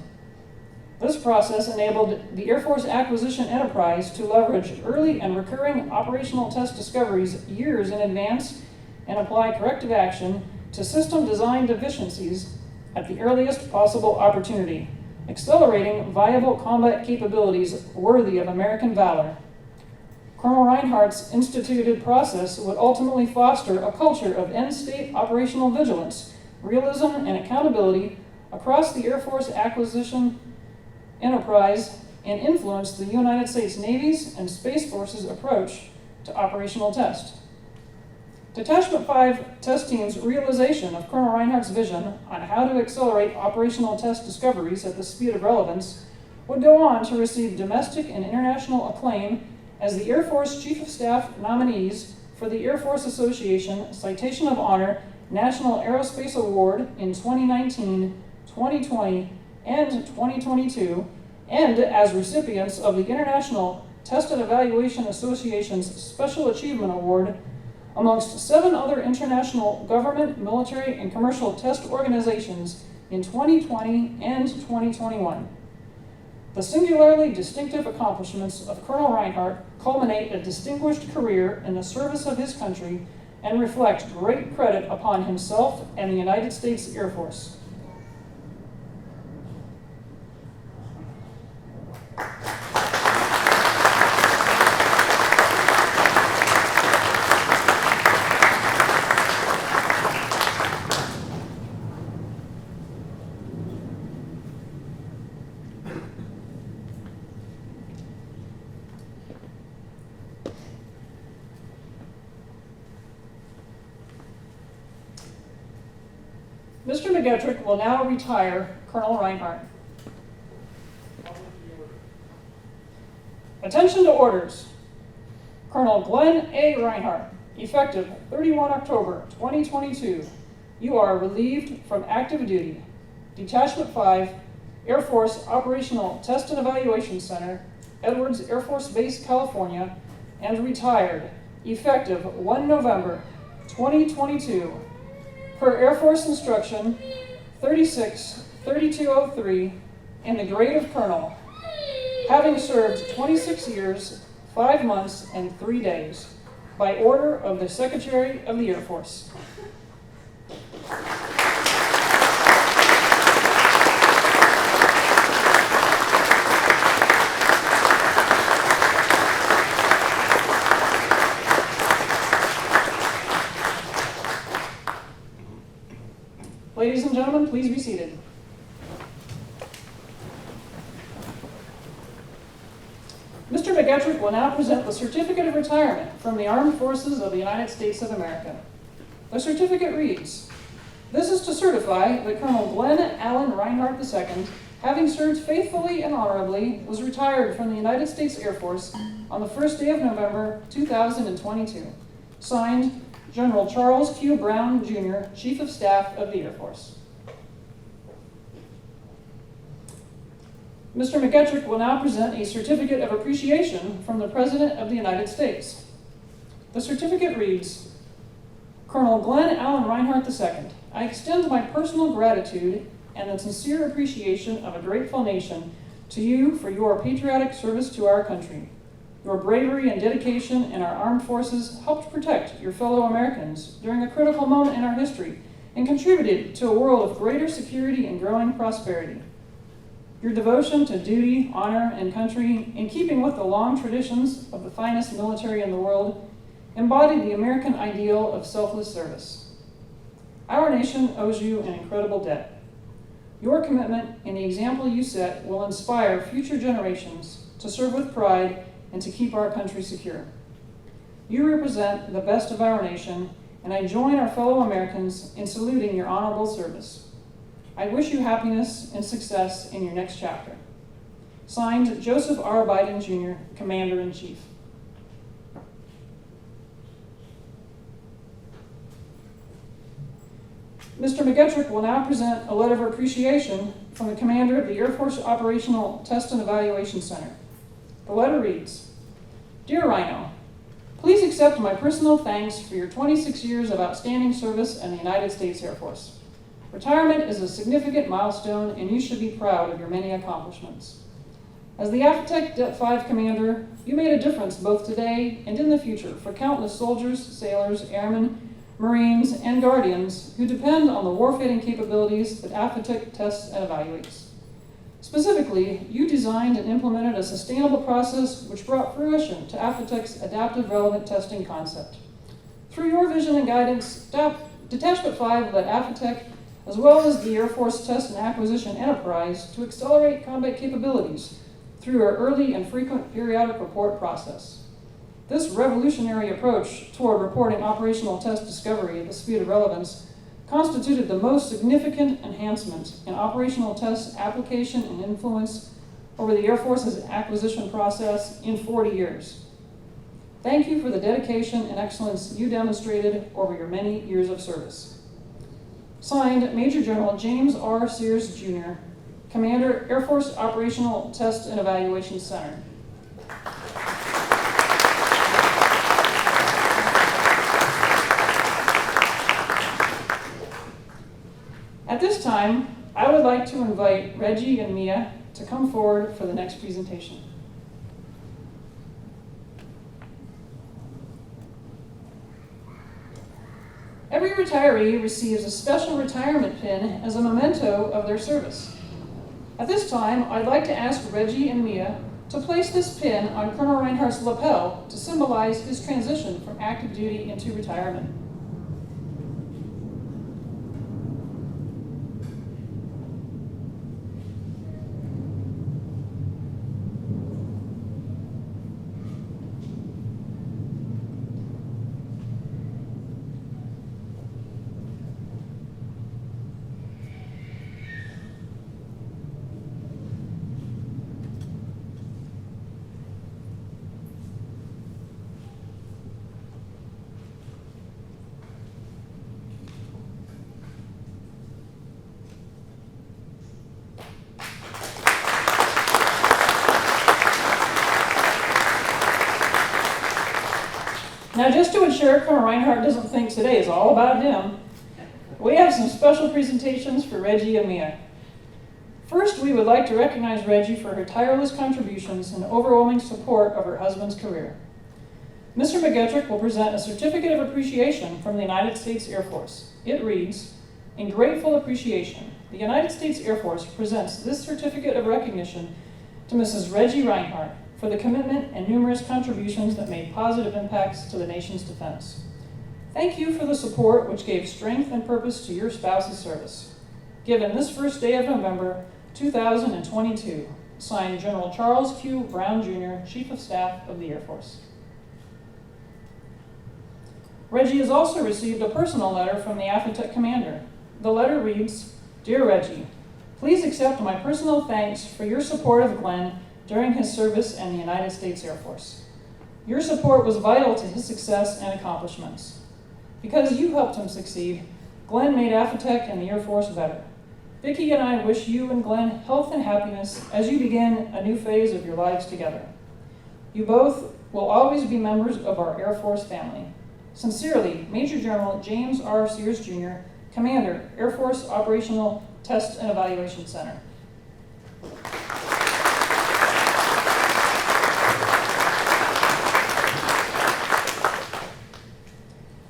This process enabled the Air Force acquisition enterprise to leverage early and recurring operational test discoveries years in advance and apply corrective action to system design deficiencies at the earliest possible opportunity, accelerating viable combat capabilities worthy of American valor. Colonel Rinehart's instituted process would ultimately foster a culture of end-state operational vigilance, realism, and accountability across the Air Force acquisition enterprise and influence the United States Navy's and Space Force's approach to operational test. Detachment 5 test team's realization of Colonel Rinehart's vision on how to accelerate operational test discoveries at the speed of relevance would go on to receive domestic and international acclaim as the Air Force Chief of Staff nominees for the Air Force Association Citation of Honor National Aerospace Award in 2019, 2020, and 2022, and as recipients of the International Test and Evaluation Association's Special Achievement Award, amongst 7 other international government, military, and commercial test organizations in 2020 and 2021. The singularly distinctive accomplishments of Colonel Rineheart culminate a distinguished career in the service of his country and reflect great credit upon himself and the United States Air Force. Mr. McGettrick will now retire Colonel Rineheart. Attention to orders. Colonel Glenn A. Rineheart, effective 31 October 2022, you are relieved from active duty. Detachment 5, Air Force Operational Test and Evaluation Center, Edwards Air Force Base, California, and retired, effective 1 November 2022, per Air Force Instruction 36-3203, in the grade of Colonel, having served 26 years, 5 months, and 3 days, by order of the Secretary of the Air Force. Ladies and gentlemen, please be seated. Mr. McGettrick will now present the Certificate of Retirement from the Armed Forces of the United States of America. The certificate reads, "This is to certify that Colonel Glenn Allen Rineheart II, having served faithfully and honorably, was retired from the United States Air Force on the 1st day of November 2022. Signed, General Charles Q. Brown, Jr., Chief of Staff of the Air Force." Mr. McGettrick will now present a certificate of appreciation from the President of the United States. The certificate reads, "Colonel Glenn Allen Rineheart II, I extend my personal gratitude and the sincere appreciation of a grateful nation to you for your patriotic service to our country. Your bravery and dedication in our armed forces helped protect your fellow Americans during a critical moment in our history and contributed to a world of greater security and growing prosperity. Your devotion to duty, honor, and country, in keeping with the long traditions of the finest military in the world, embodied the American ideal of selfless service. Our nation owes you an incredible debt. Your commitment and the example you set will inspire future generations to serve with pride and to keep our country secure. You represent the best of our nation, and I join our fellow Americans in saluting your honorable service. I wish you happiness and success in your next chapter. Signed, Joseph R. Biden, Jr., Commander-in-Chief." Mr. McGettrick will now present a letter of appreciation from the Commander of the Air Force Operational Test and Evaluation Center. The letter reads, "Dear Rhino, please accept my personal thanks for your 26 years of outstanding service in the United States Air Force. Retirement is a significant milestone, and you should be proud of your many accomplishments. As the AFTEC Det 5 Commander, you made a difference both today and in the future for countless soldiers, sailors, airmen, Marines, and Guardians who depend on the warfighting capabilities that AFTEC tests and evaluates. Specifically, you designed and implemented a sustainable process which brought fruition to AFTEC's adaptive relevant testing concept. Through your vision and guidance, Detachment 5 led AFTEC, as well as the Air Force Test and Acquisition Enterprise, to accelerate combat capabilities through our early and frequent periodic report process. This revolutionary approach toward reporting operational test discovery at the speed of relevance constituted the most significant enhancement in operational test application and influence over the Air Force's acquisition process in 40 years. Thank you for the dedication and excellence you demonstrated over your many years of service." Signed, Major General James R. Sears, Jr., Commander, Air Force Operational Test and Evaluation Center. At this time, I would like to invite Reggie and Mia to come forward for the next presentation. Every retiree receives a special retirement pin as a memento of their service. At this time, I'd like to ask Reggie and Mia to place this pin on Colonel Rinehart's lapel to symbolize his transition from active duty into retirement. Now, just to ensure Colonel Rineheart doesn't think today is all about him, we have some special presentations for Reggie and Mia. First, we would like to recognize Reggie for her tireless contributions and overwhelming support of her husband's career. Mr. McGettrick will present a certificate of appreciation from the United States Air Force. It reads, "In grateful appreciation, the United States Air Force presents this certificate of recognition to Mrs. Reggie Rineheart for the commitment and numerous contributions that made positive impacts to the nation's defense. Thank you for the support which gave strength and purpose to your spouse's service. Given this first day of November 2022, signed General Charles Q. Brown, Jr., Chief of Staff of the Air Force." Reggie has also received a personal letter from the AFITEC commander. The letter reads, "Dear Reggie, please accept my personal thanks for your support of Glenn during his service in the United States Air Force. Your support was vital to his success and accomplishments. Because you helped him succeed, Glenn made AFITEC and the Air Force better. Vicki and I wish you and Glenn health and happiness as you begin a new phase of your lives together. You both will always be members of our Air Force family. Sincerely, Major General James R. Sears, Jr., Commander, Air Force Operational Test and Evaluation Center."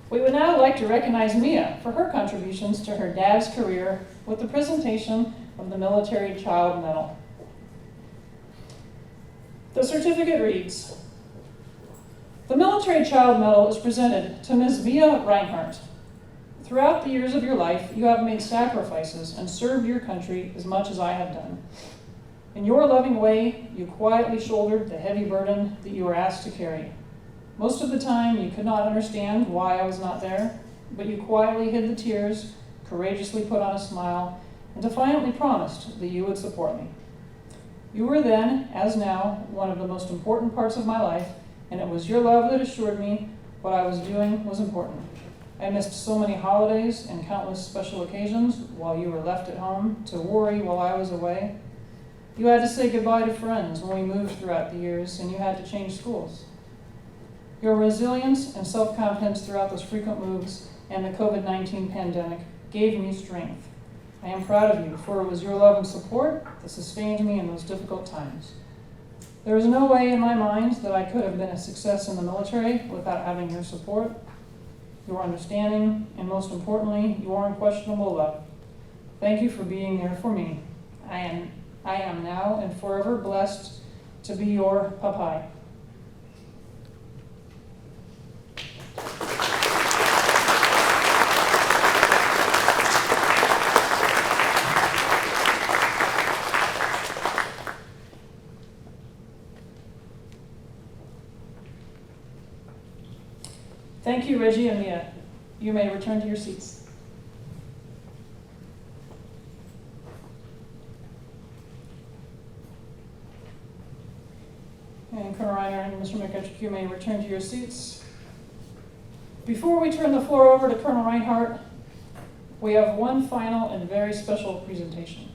We would now like to recognize Mia for her contributions to her dad's career with the presentation of the Military Child Medal. The certificate reads, "The Military Child Medal is presented to Ms. Mia Rineheart. Throughout the years of your life, you have made sacrifices and served your country as much as I have done. In your loving way, you quietly shouldered the heavy burden that you were asked to carry. Most of the time, you could not understand why I was not there, but you quietly hid the tears, courageously put on a smile, and defiantly promised that you would support me. You were then, as now, one of the most important parts of my life, and it was your love that assured me what I was doing was important. I missed so many holidays and countless special occasions while you were left at home to worry while I was away. You had to say goodbye to friends when we moved throughout the years, and you had to change schools. Your resilience and self-confidence throughout those frequent moves and the COVID-19 pandemic gave me strength. I am proud of you, for it was your love and support that sustained me in those difficult times. There is no way in my mind that I could have been a success in the military without having your support, your understanding, and most importantly, your unquestionable love. Thank you for being there for me. I am now and forever blessed to be your papai." Thank you, Reggie and Mia. You may return to your seats. And Colonel Reiner and Mr. McGettrick, you may return to your seats. Before we turn the floor over to Colonel Rineheart, we have one final and very special presentation.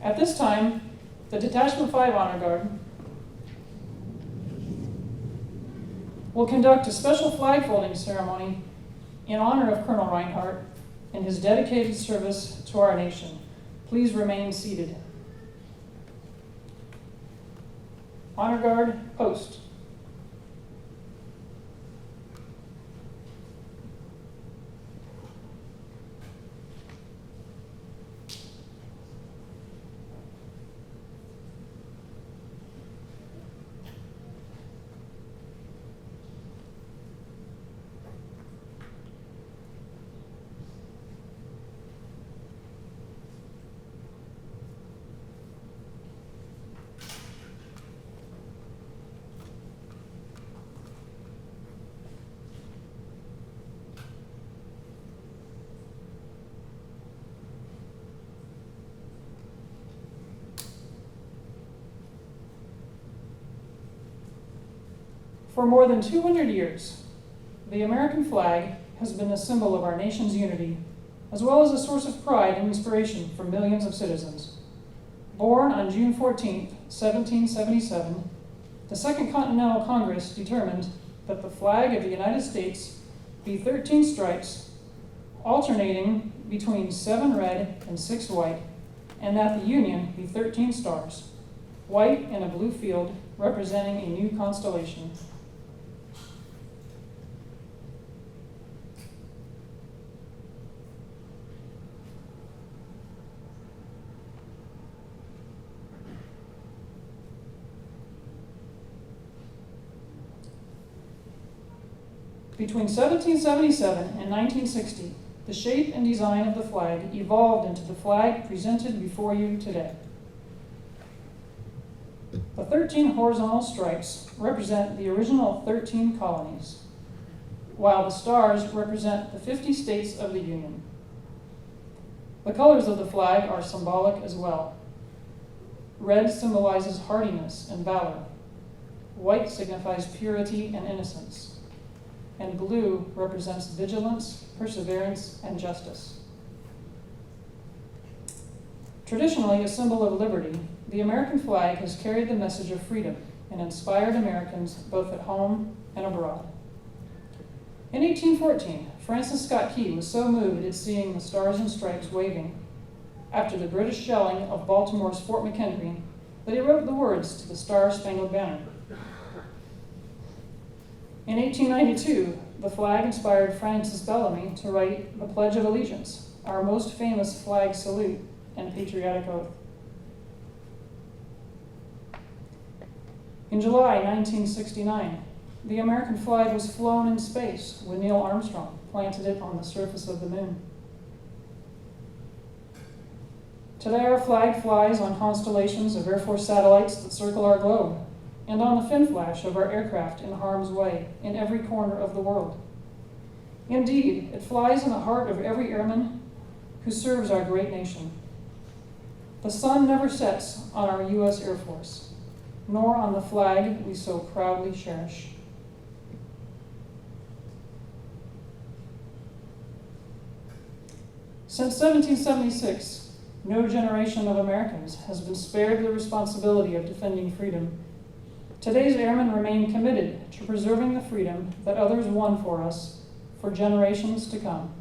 At this time, the Detachment 5 Honor Guard will conduct a special flag folding ceremony in honor of Colonel Rineheart and his dedicated service to our nation. Please remain seated. Honor Guard, post. For more than 200 years, the American flag has been a symbol of our nation's unity, as well as a source of pride and inspiration for millions of citizens. Born on June 14, 1777, the Second Continental Congress determined that the flag of the United States be 13 stripes, alternating between 7 red and 6 white, and that the Union be 13 stars, white in a blue field, representing a new constellation. Between 1777 and 1960, the shape and design of the flag evolved into the flag presented before you today. The 13 horizontal stripes represent the original 13 colonies, while the stars represent the 50 states of the Union. The colors of the flag are symbolic as well. Red symbolizes hardiness and valor. White signifies purity and innocence. And blue represents vigilance, perseverance, and justice. Traditionally a symbol of liberty, the American flag has carried the message of freedom and inspired Americans both at home and abroad. In 1814, Francis Scott Key was so moved at seeing the stars and stripes waving after the British shelling of Baltimore's Fort McHenry that he wrote the words to the Star-Spangled Banner. In 1892, the flag inspired Francis Bellamy to write the Pledge of Allegiance, our most famous flag salute and patriotic oath. In July 1969, the American flag was flown in space when Neil Armstrong planted it on the surface of the moon. Today our flag flies on constellations of Air Force satellites that circle our globe, and on the fin flash of our aircraft in harm's way in every corner of the world. Indeed, it flies in the heart of every airman who serves our great nation. The sun never sets on our U.S. Air Force, nor on the flag we so proudly cherish. Since 1776, no generation of Americans has been spared the responsibility of defending freedom. Today's airmen remain committed to preserving the freedom that others won for us for generations to come.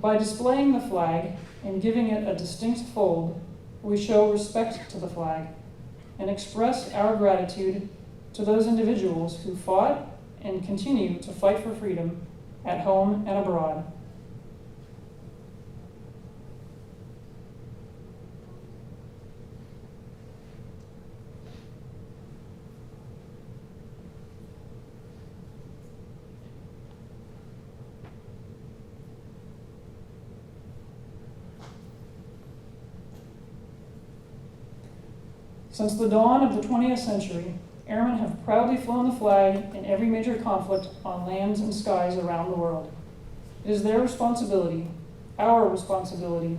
By displaying the flag and giving it a distinct fold, we show respect to the flag and express our gratitude to those individuals who fought and continue to fight for freedom at home and abroad. Since the dawn of the 20th century, airmen have proudly flown the flag in every major conflict on lands and skies around the world. It is their responsibility, our responsibility,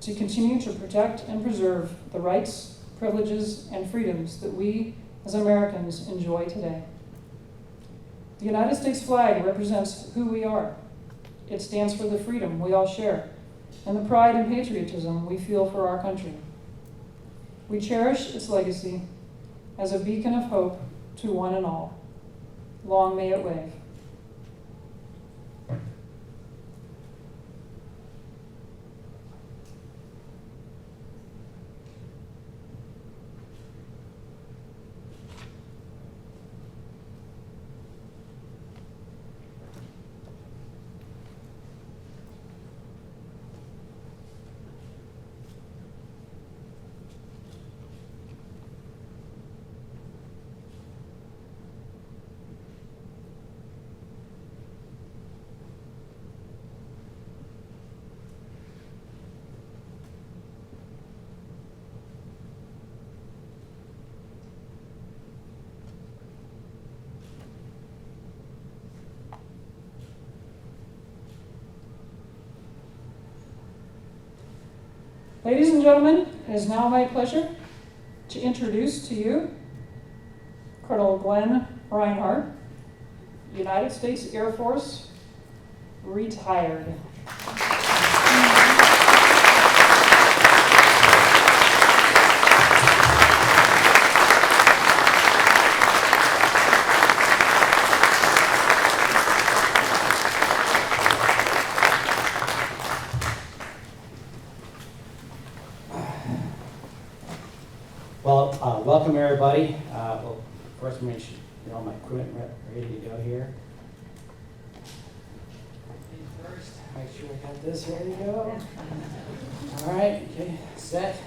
to continue to protect and preserve the rights, privileges, and freedoms that we as Americans enjoy today. The United States flag represents who we are. It stands for the freedom we all share and the pride and patriotism we feel for our country. We cherish its legacy as a beacon of hope to one and all. Long may it wave. Ladies and gentlemen, it is now my pleasure to introduce to you Colonel Glenn Rineheart, United States Air Force, retired. everybody. Well, first, I'm going to get all my equipment ready to go here. First, make sure I got this ready to go. All right, okay, set.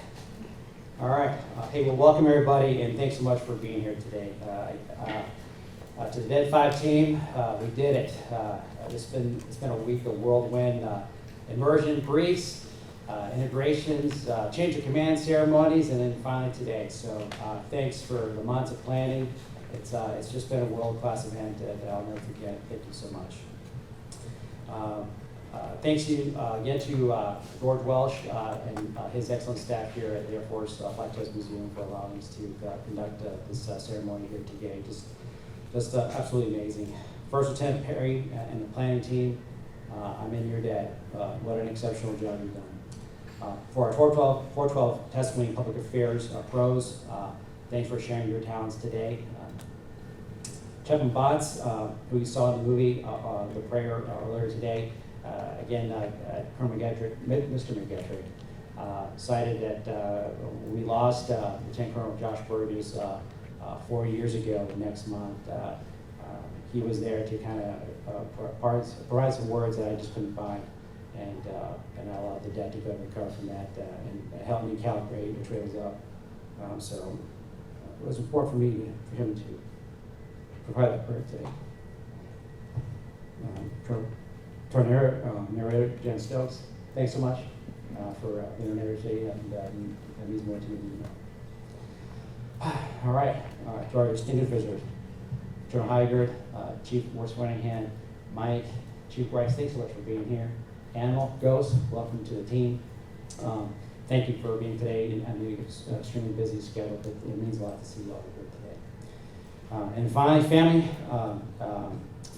All right, hey, well, welcome everybody, and thanks so much for being here today. To the Dead 5 team, we did it. It's been a week of whirlwind immersion briefs, integrations, change of command ceremonies, and then finally today. So thanks for the months of planning. It's just been a world-class event that I'll never forget. Thank you so much. Thanks to, again to George Welsh and his excellent staff here at the Air Force Flight Test Museum for allowing us to conduct this ceremony here today. Just absolutely amazing. First Lieutenant Perry and the planning team, I'm in your debt. What an exceptional job you've done. For our 412 Testimony and Public Affairs pros, thanks for sharing your talents today. Kevin Botts, who you saw in the movie, The Prayer, earlier today, again, Colonel McGettrick, Mr. McGettrick, cited that we lost Lieutenant Colonel Josh Burgess 4 years ago next month. He was there to kind of provide some words that I just couldn't find, and I allowed the debt to go recover from that and help me calibrate which way was up. So it was important for him to provide that prayer today. Narrator Jen Stokes, thanks so much for being a narrator today, and that means more to me than you know. All right, to our distinguished visitors, General Hygert, Chief Morse Winningham, Mike, Chief Bryce, thanks so much for being here. Animal, Ghost, welcome to the team. Thank you for being today. I know you have an extremely busy schedule, but it means a lot to see you all here today. And finally, family,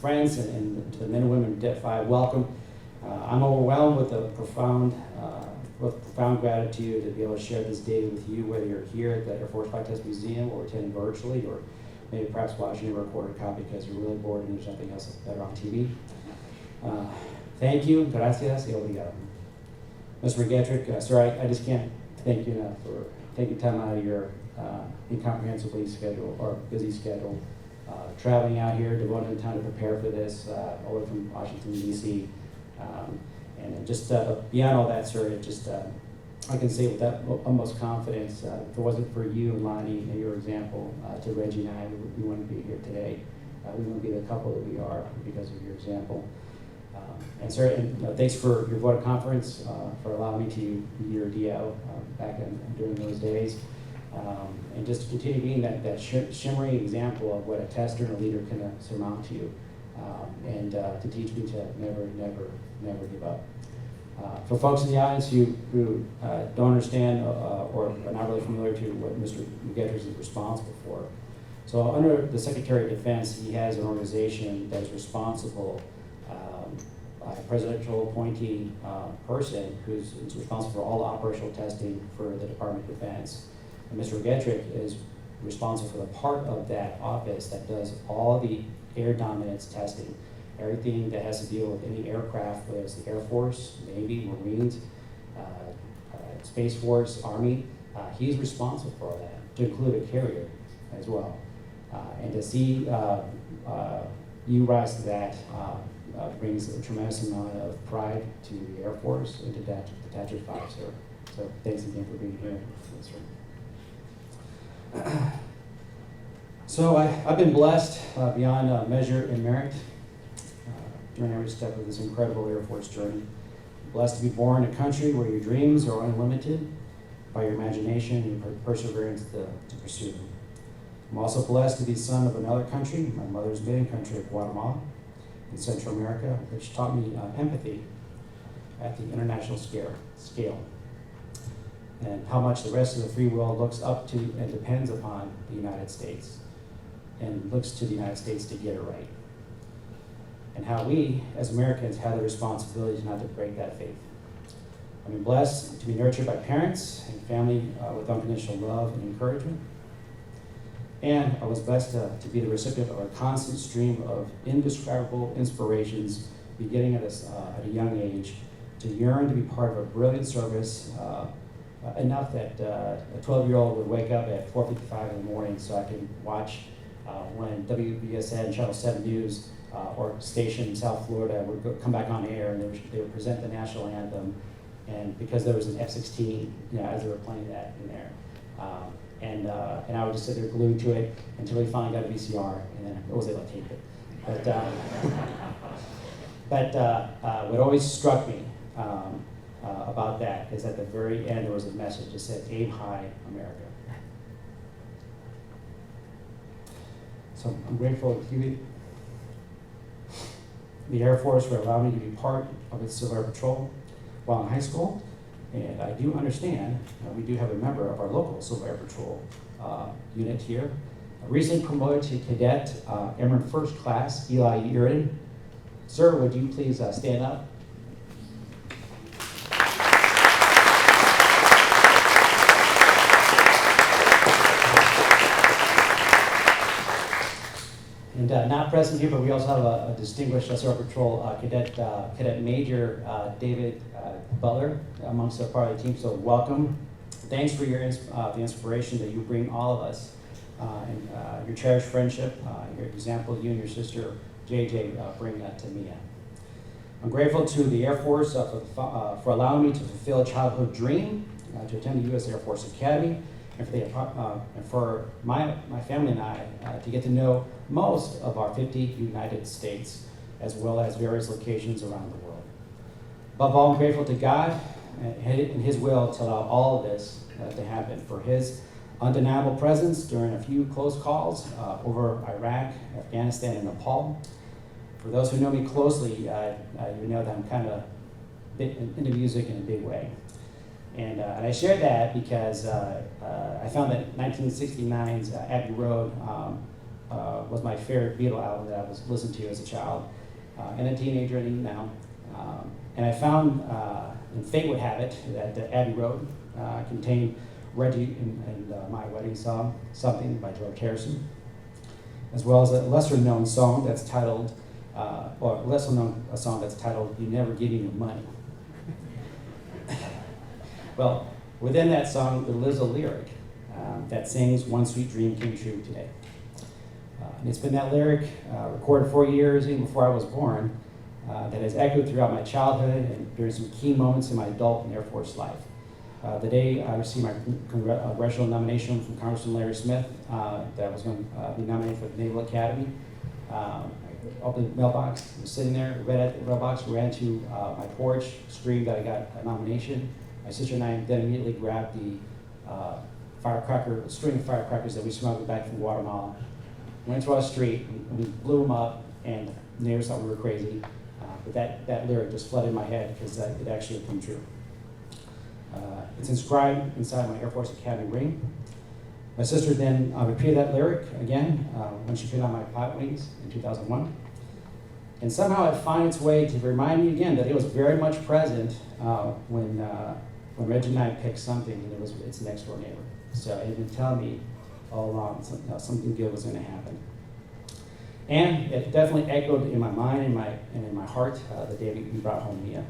friends, and to the men and women of Det 5, welcome. I'm overwhelmed with profound gratitude to be able to share this day with you, whether you're here at the Air Force Flight Test Museum or attending virtually, or maybe perhaps watching a recorded copy because you're really bored and there's nothing else better on TV. Thank you, gracias, y obrigado. Mr. McGettrick, sir, I just can't thank you enough for taking time out of your incomprehensibly busy schedule, traveling out here, devoting time to prepare for this, all the way from Washington, D.C. And just beyond all that, sir, I can say with that utmost confidence, if it wasn't for you and Lonnie and your example to Reggie and I, we wouldn't be here today. We wouldn't be the couple that we are because of your example. And sir, thanks for your vote of confidence, for allowing me to be your DO back during those days. And just to continue being that shimmering example of what a tester and a leader can surmount to you, and to teach me to never give up. For folks in the audience who don't understand or are not really familiar to what Mr. McGettrick is responsible for, so under the Secretary of Defense, he has an organization that is responsible, a presidential appointee person who's responsible for all the operational testing for the Department of Defense. And Mr. McGettrick is responsible for the part of that office that does all the air dominance testing. Everything that has to deal with any aircraft, whether it's the Air Force, Navy, Marines, Space Force, Army, he's responsible for that, to include a carrier as well. And to see you rise to that brings a tremendous amount of pride to the Air Force and to Detachment 5, sir. So thanks again for being here. So I've been blessed beyond measure and merit during every step of this incredible Air Force journey. Blessed to be born in a country where your dreams are unlimited by your imagination and your perseverance to pursue them. I'm also blessed to be son of another country, my mother's maiden country of Guatemala in Central America, which taught me empathy at the international scale, and how much the rest of the free world looks up to and depends upon the United States, and looks to the United States to get it right. And how we, as Americans, have the responsibility not to break that faith. I've been blessed to be nurtured by parents and family with unconditional love and encouragement. And I was blessed to be the recipient of a constant stream of indescribable inspirations, beginning at a young age, to yearn to be part of a brilliant service enough that a 12-year-old would wake up at 4:55 in the morning so I could watch when WBSN Channel 7 News or station in South Florida would come back on air, and they would present the national anthem, and because there was an F-16, as they were playing that in there. And I would just sit there glued to it until we finally got a VCR, and then I was able to tape it. But what always struck me about that is at the very end there was a message that said, "Aim high, America." So I'm grateful to the Air Force for allowing me to be part of its Civil Air Patrol while in high school. And I do understand we do have a member of our local Civil Air Patrol unit here, recently promoted to Cadet Airman First Class, Eli Uridan. Sir, would you please stand up? And not present here, but we also have a distinguished Civil Air Patrol Cadet Major David Butler amongst our part of the team. So welcome. Thanks for the inspiration that you bring all of us, and your cherished friendship, your example you and your sister JJ bring that to me. I'm grateful to the Air Force for allowing me to fulfill a childhood dream to attend the U.S. Air Force Academy, and for my family and I to get to know most of our 50 United States, as well as various locations around the world. Above all, I'm grateful to God and His will to allow all of this to happen, for His undeniable presence during a few close calls over Iraq, Afghanistan, and Nepal. For those who know me closely, you know that I'm kind of into music in a big way. And I share that because I found that 1969's Abbey Road was my favorite Beatle album that I was listening to as a child and a teenager and even now. And I found, and fate would have it, that Abbey Road contained Reggie and My Wedding Song, Something by George Harrison, as well as a lesser-known song that's titled, a song that's titled "You Never Give Me Your Money." Well, within that song, there lives a lyric that sings, "One sweet dream came true today." And it's been that lyric recorded 4 years, even before I was born, that has echoed throughout my childhood and during some key moments in my adult and Air Force life. The day I received my congressional nomination from Congressman Larry Smith, that I was going to be nominated for the Naval Academy, I opened the mailbox, was sitting there, read at the mailbox, ran to my porch, screamed that I got a nomination. My sister and I then immediately grabbed the string of firecrackers that we smuggled back from Guatemala, went to our street, and we blew them up, and neighbors thought we were crazy. But that lyric just flooded my head because it actually came true. It's inscribed inside my Air Force Academy ring. My sister then repeated that lyric again when she put on my pilot wings in 2001. And somehow it found its way to remind me again that it was very much present when Reggie and I picked something, and it was its next door neighbor. So it would tell me all along something good was going to happen. And it definitely echoed in my mind and in my heart the day we brought home Mia.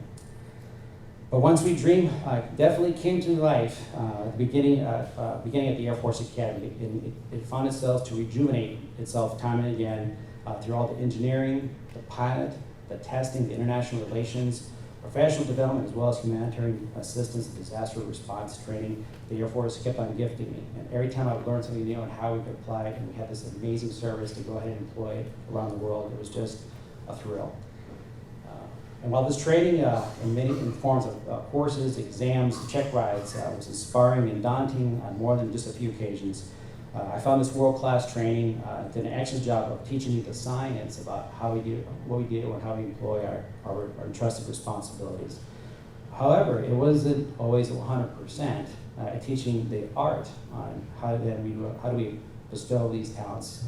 But One Sweet Dream definitely came to life at the beginning at the Air Force Academy. And it found itself to rejuvenate itself time and again through all the engineering, the pilot, the testing, the international relations, professional development, as well as humanitarian assistance and disaster response training. The Air Force kept on gifting me. And every time I would learn something new and how we could apply it, and we had this amazing service to go ahead and employ it around the world, it was just a thrill. And while this training in forms of courses, exams, check rides was inspiring and daunting on more than just a few occasions, I found this world-class training did an excellent job of teaching me the science about how we do what we do and how we employ our entrusted responsibilities. However, it wasn't always 100% teaching the art on how do we bestow these talents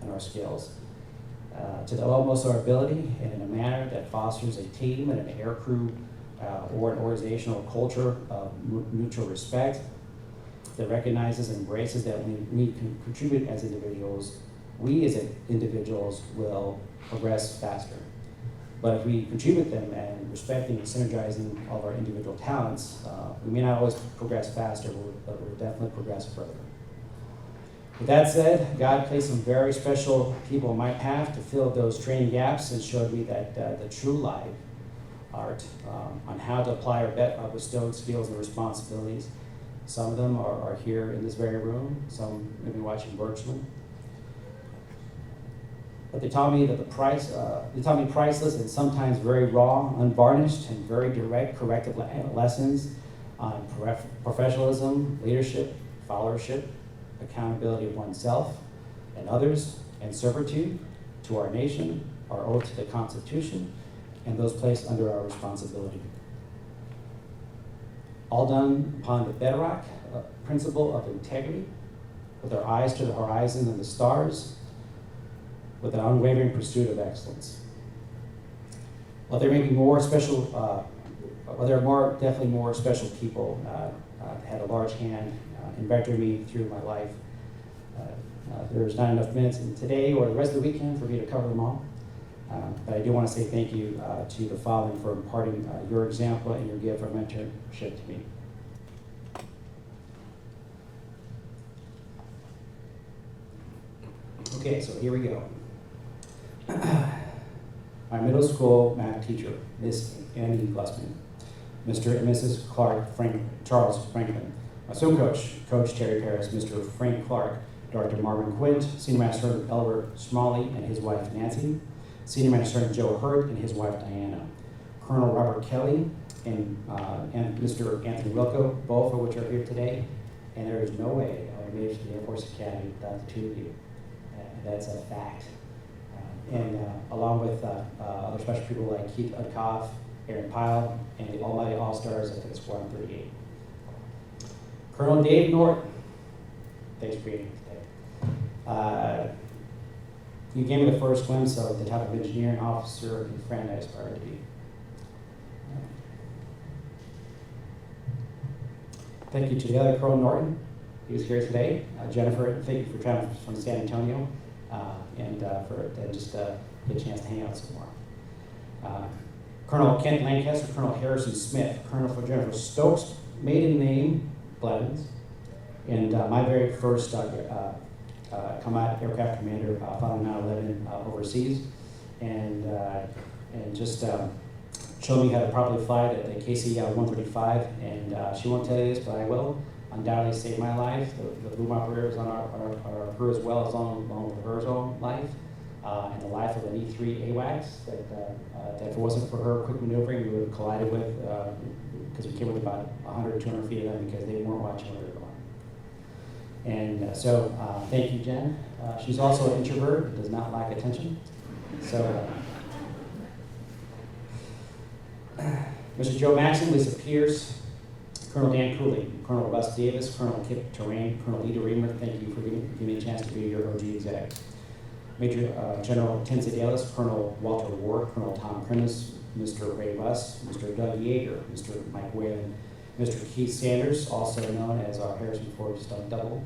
and our skills to the utmost of our ability and in a manner that fosters a team and an air crew or an organizational culture of mutual respect that recognizes and embraces that when we can contribute as individuals, we as individuals will progress faster. But if we contribute them and respecting and synergizing all of our individual talents, we may not always progress faster, but we'll definitely progress further. With that said, God placed some very special people in my path to fill those training gaps and showed me that the true life art on how to apply our bestowed skills and responsibilities. Some of them are here in this very room, some may be watching virtually. But they taught me that they taught me priceless and sometimes very raw, unvarnished, and very direct corrective lessons on professionalism, leadership, followership, accountability of oneself and others, and servitude to our nation, our oath to the Constitution, and those placed under our responsibility. All done upon the bedrock principle of integrity, with our eyes to the horizon and the stars, with an unwavering pursuit of excellence. While there may be more special, while there are definitely more special people had a large hand in vectoring me through my life, there's not enough minutes in today or the rest of the weekend for me to cover them all. But I do want to say thank you to the following for imparting your example and your gift of mentorship to me. Okay, so here we go. My middle school math teacher, Miss Annie Glusman, Mr. and Mrs. Charles Franklin. My swim coach, Coach Terry Paris, Mr. Frank Clark, Dr. Marvin Quint, Senior Master Sergeant Albert Smalley and his wife Nancy, Senior Master Sergeant Joe Hurt and his wife Diana, Colonel Robert Kelly and Mr. Anthony Wilco, both of which are here today, and there is no way I would have made it to the Air Force Academy without the two of you. That's a fact. And along with other special people like Keith Udkoff, Aaron Pyle, and the almighty all-stars at Squadron 38. Colonel Dave Norton, thanks for being here today. You gave me the first glimpse of the type of engineer and officer and friend I aspire to be. Thank you to the other Colonel Norton, who's here today. Jennifer, thank you for traveling from San Antonio and for just get a chance to hang out some more. Colonel Kent Lancaster, Colonel Harrison Smith, Colonel for Jennifer Stokes, maiden name Blevins, and my very first combat aircraft commander following 9/11 overseas, and just showed me how to properly fly the KC-135, and she won't tell you this, but I will. Undoubtedly saved my life. The boom operator was on her as well, along with her own life, and the life of an E-3 AWACS that if it wasn't for her quick maneuvering, we would have collided with, because we came with about 100, 200 feet of them because they weren't watching where they were going. And so thank you, Jen. She's also an introvert, does not like attention. So Mr. Joe Maxson, Lisa Pierce, Colonel Dan Cooley, Colonel Russ Davis, Colonel Kip Terrain, Colonel Ida Reamer, thank you for giving me a chance to be your OG exec. Major General Tim Sedalis, Colonel Walter Ward, Colonel Tom Primus, Mr. Ray Russ, Mr. Doug Yeager, Mr. Mike Whalen, Mr. Keith Sanders, also known as our Harrison Ford stunt double.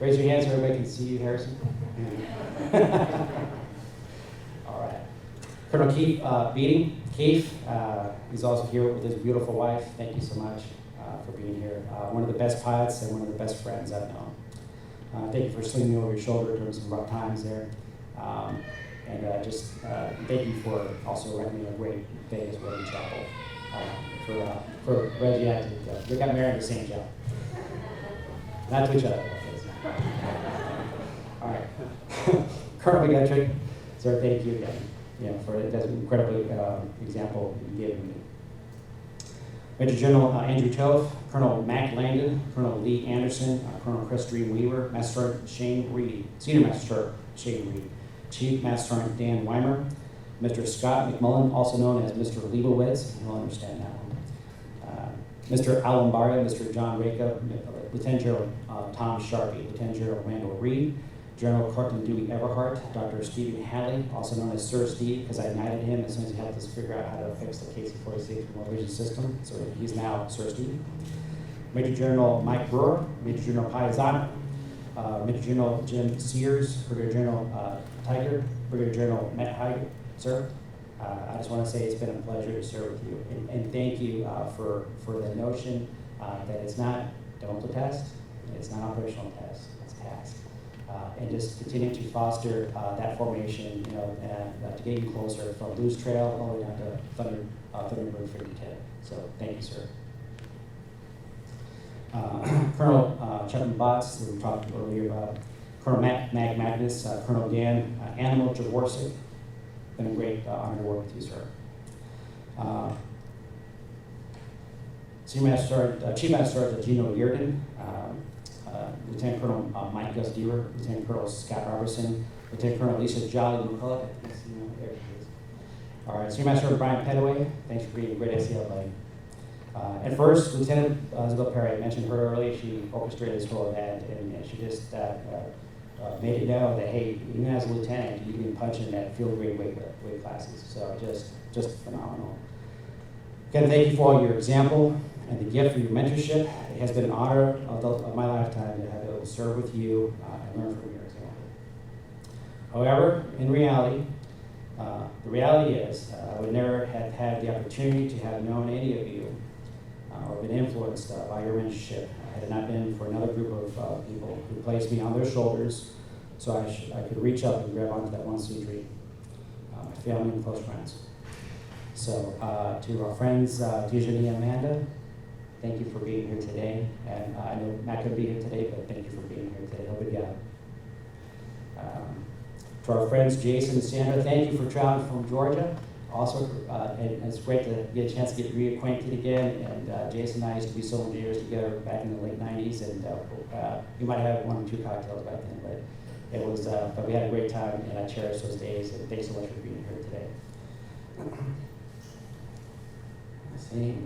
Raise your hands so everybody can see you, Harrison. All right. Colonel Keith Beating. Keith, he's also here with his beautiful wife. Thank you so much for being here. One of the best pilots and one of the best friends I've known. Thank you for slinging me over your shoulder during some rough times there. And just thank you for also recommending a great Vegas wedding chapel for Reggie and we got married in the same chapel. Not to each other. All right. Colonel McGettrick, sir, thank you again. For that incredible example you gave me. Major General Andrew Toth, Colonel Mac Langdon, Colonel Lee Anderson, Colonel Chris Weaver, Master Sergeant Shane Reed, Senior Master Sergeant Shane Reed, Chief Master Sergeant Dan Weimer, Mr. Scott McMullen, also known as Mr. Leibowitz, you'll understand that one. Mr. Alambaria, Mr. John Raka, Lieutenant General Tom Sharpie, Lieutenant General Randall Reed, General Carlton Dewey Everhart, Dr. Stephen Halley, also known as Sir Steve, because I knighted him as soon as he helped us figure out how to fix the KC-46 remote vision system, so he's now Sir Steve. Major General Mike Brewer, Major General Paisano, Major General Jim Sears, Brigadier General Tiger, Brigadier General Matt Hyde, sir, I just want to say it's been a pleasure to serve with you. And thank you for the notion that it's not don't test, it's not operational test, it's task. And just continue to foster that formation, to get you closer from Blues Trail all the way down to Thunderbird 5010. So thank you, sir. Colonel Chuck Botts, who we talked earlier about, Colonel Magnus, Colonel Dan Animal Jaworczyk. Been a great honor to work with you, sir. Chief Master Sergeant Gino Yearden, Lieutenant Colonel Mike Gusdiever, Lieutenant Colonel Scott Robertson, Lieutenant Colonel Lisa Jolly McCullough. There she is. All right, Senior Master Brian Petaway, thanks for being a great SEL buddy. And first, Lieutenant Isabel Perry, I mentioned her earlier. She orchestrated this whole event, and she just made it known that, hey, even as a lieutenant, you can punch in that field grade weight classes. So just phenomenal. Again, thank you for all your example and the gift for your mentorship. It has been an honor of my lifetime to have been able to serve with you and learn from your example. However, in reality, the reality is I would never have had the opportunity to have known any of you or been influenced by your mentorship had it not been for another group of people who placed me on their shoulders so I could reach up and grab onto that one-seat dream, my family and close friends. So to our friends, Dejani and Amanda, thank you for being here today. And I know Matt couldn't be here today, but thank you for being here today. Hope it got. To our friends, Jason and Sandra, thank you for traveling from Georgia. Also, and it's great to get a chance to get reacquainted again. And Jason and I used to be sommeliers together back in the late 90s. And you might have one or two cocktails back then, but it was, but we had a great time, and I cherish those days. And thanks so much for being here today. Let's see.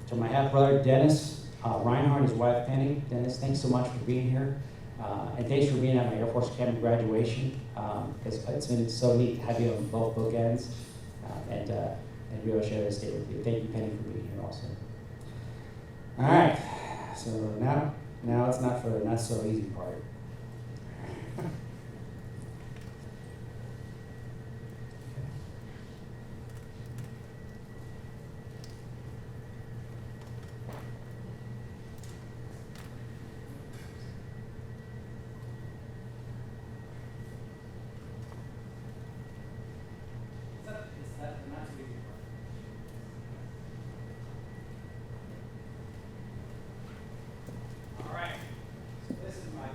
To my half brother, Dennis Rineheart, his wife, Penny. Dennis, thanks so much for being here. And thanks for being at my Air Force Academy graduation. It's been so neat to have you on both bookends and be able to share this day with you. Thank you, Penny, for being here also. All right, so now it's not for the not so easy part. All right, so this is my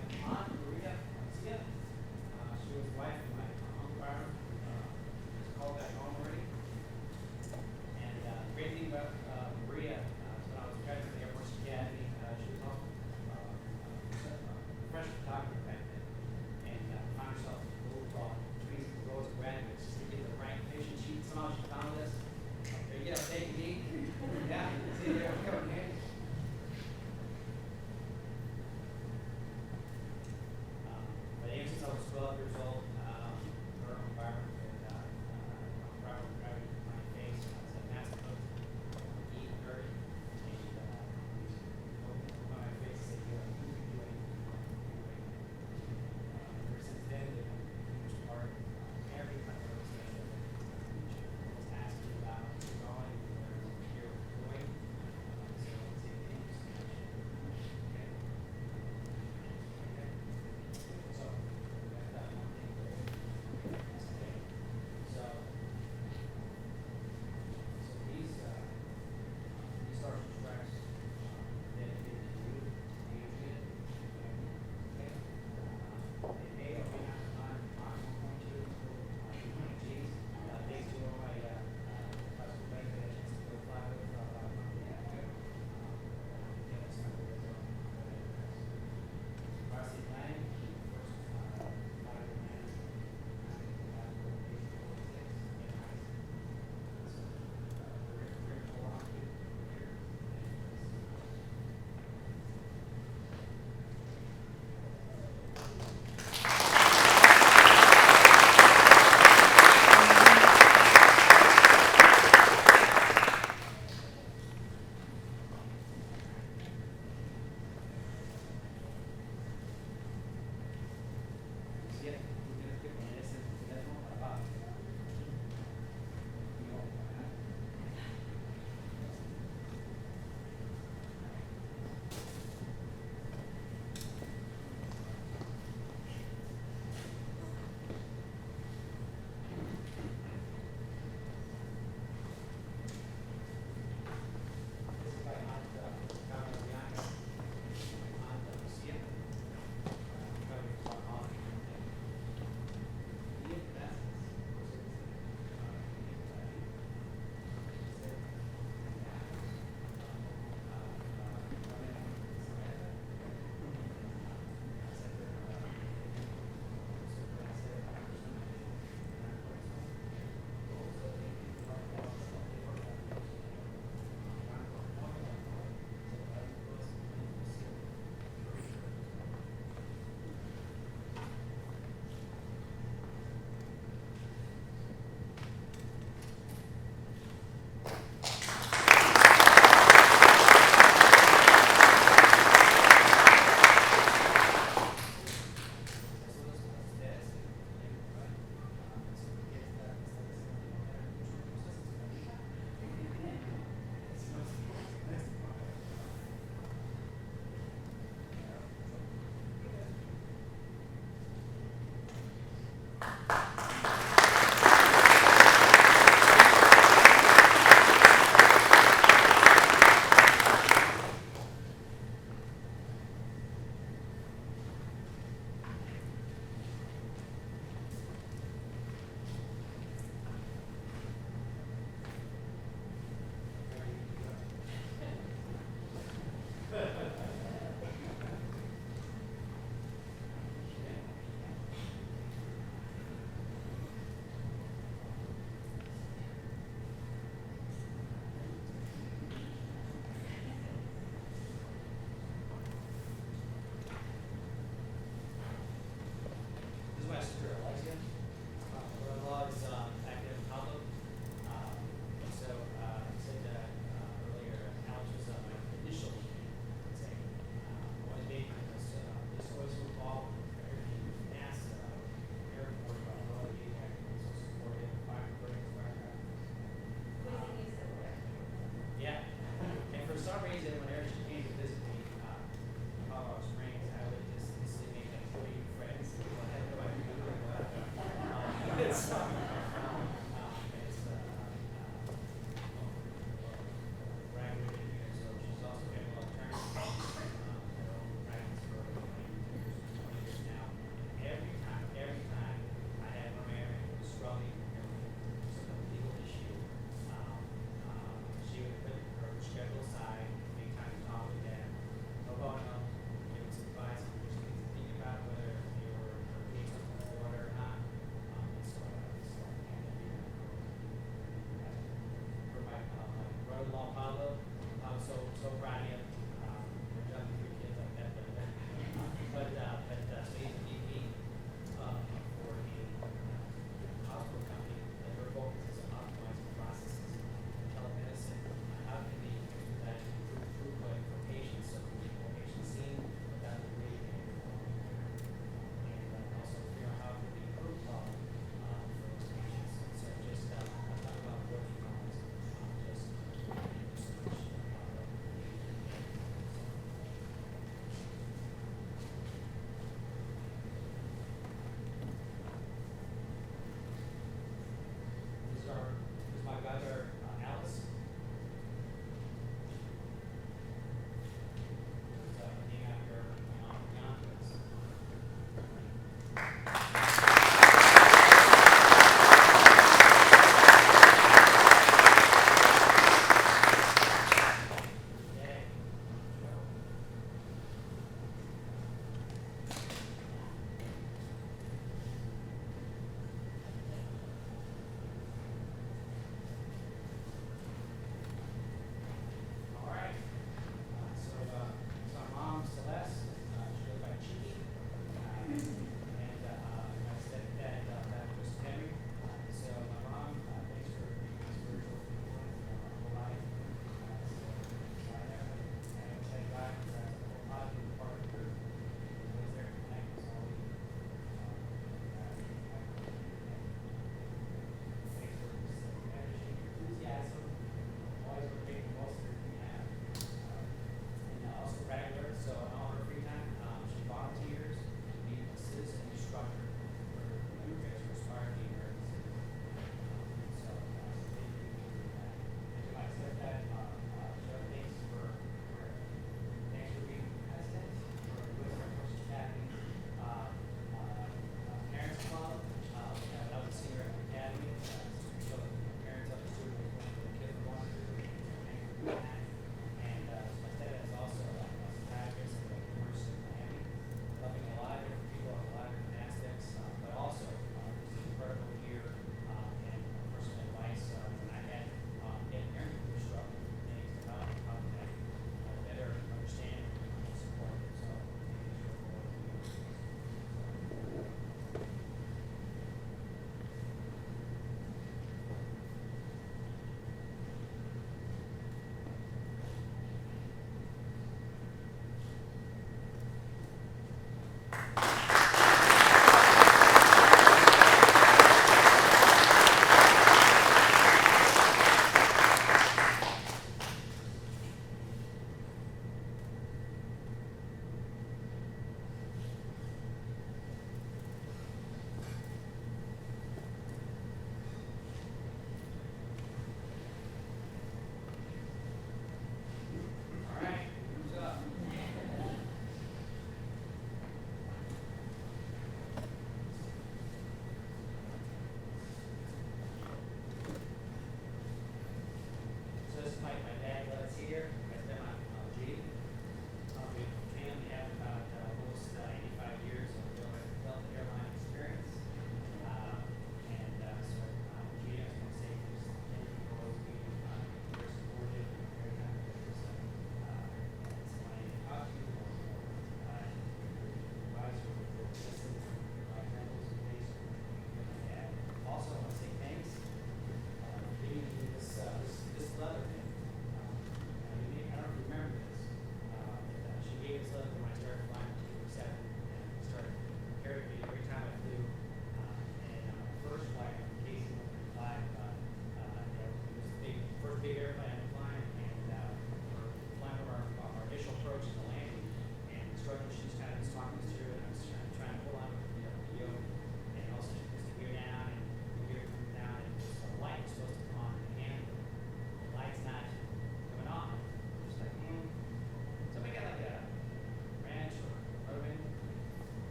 This is my sister Alexia. Brother-in-law is active in Pablo. So I said earlier, Alex was my initial say. I wanted to be because this voice will involve very asked airport about what he had so supported fire burning firecrackers. Yeah. And for some reason, whenever she came to visit me, Colorado Springs, I would just instantly make like 40 friends. I had no idea who they were. It's graduated here, so she's also got a lot of training. Her own practice for 20 years now. Every time I had one area was struggling, some legal issue, she would put her schedule aside, make time to talk with them, no problem, give them some advice, just think about whether they were putting something in order or not. So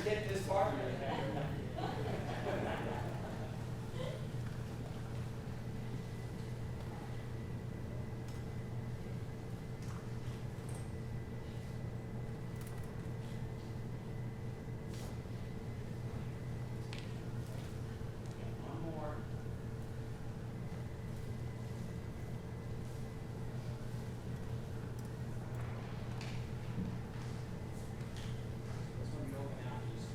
get this far. One more. This one you open out east.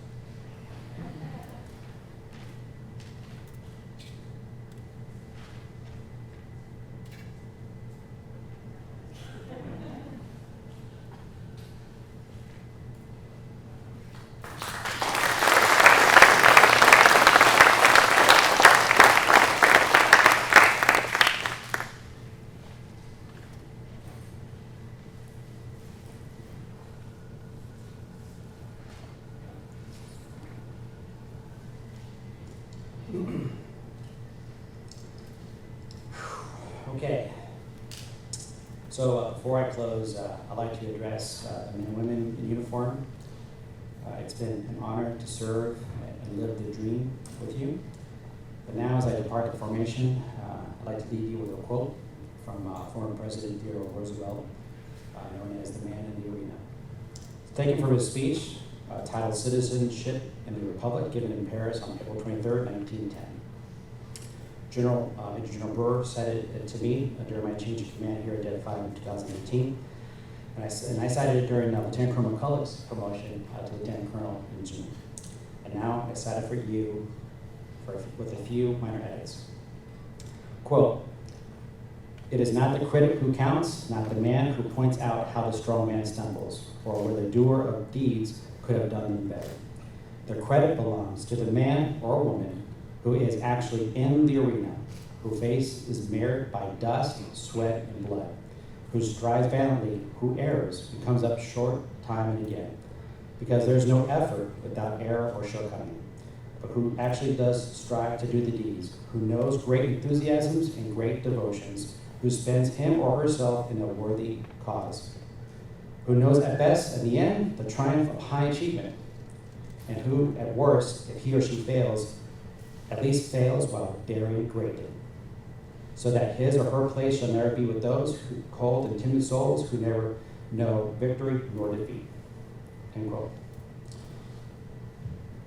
Okay. So before I close, I'd like to address the men and women in uniform. It's been an honor to serve and live the dream with you. But now, as I depart the formation, I'd like to leave you with a quote from former President Theodore Roosevelt, known as the man in the arena. Taken from his speech titled Citizenship in the Republic, given in Paris on April 23rd, 1910. Major General Brewer said it to me during my change of command here at Dead 5 in 2018. And I cited it during Lieutenant Colonel McCulloch's promotion to Lieutenant Colonel in June. And now I cite it for you with a few minor edits. Quote, "It is not the critic who counts, not the man who points out how the strong man stumbles, or where the doer of deeds could have done them better. The credit belongs to the man or woman who is actually in the arena, whose face is marred by dust, sweat, and blood, who strives valiantly, who errs, and comes up short time and again, because there's no effort without error or shortcoming, but who actually does strive to do the deeds, who knows great enthusiasms and great devotions, who spends him or herself in a worthy cause, who knows at best, at the end, the triumph of high achievement, and who, at worst, if he or she fails, at least fails while daring greatly, so that his or her place shall never be with those cold and timid souls who never know victory nor defeat." End quote.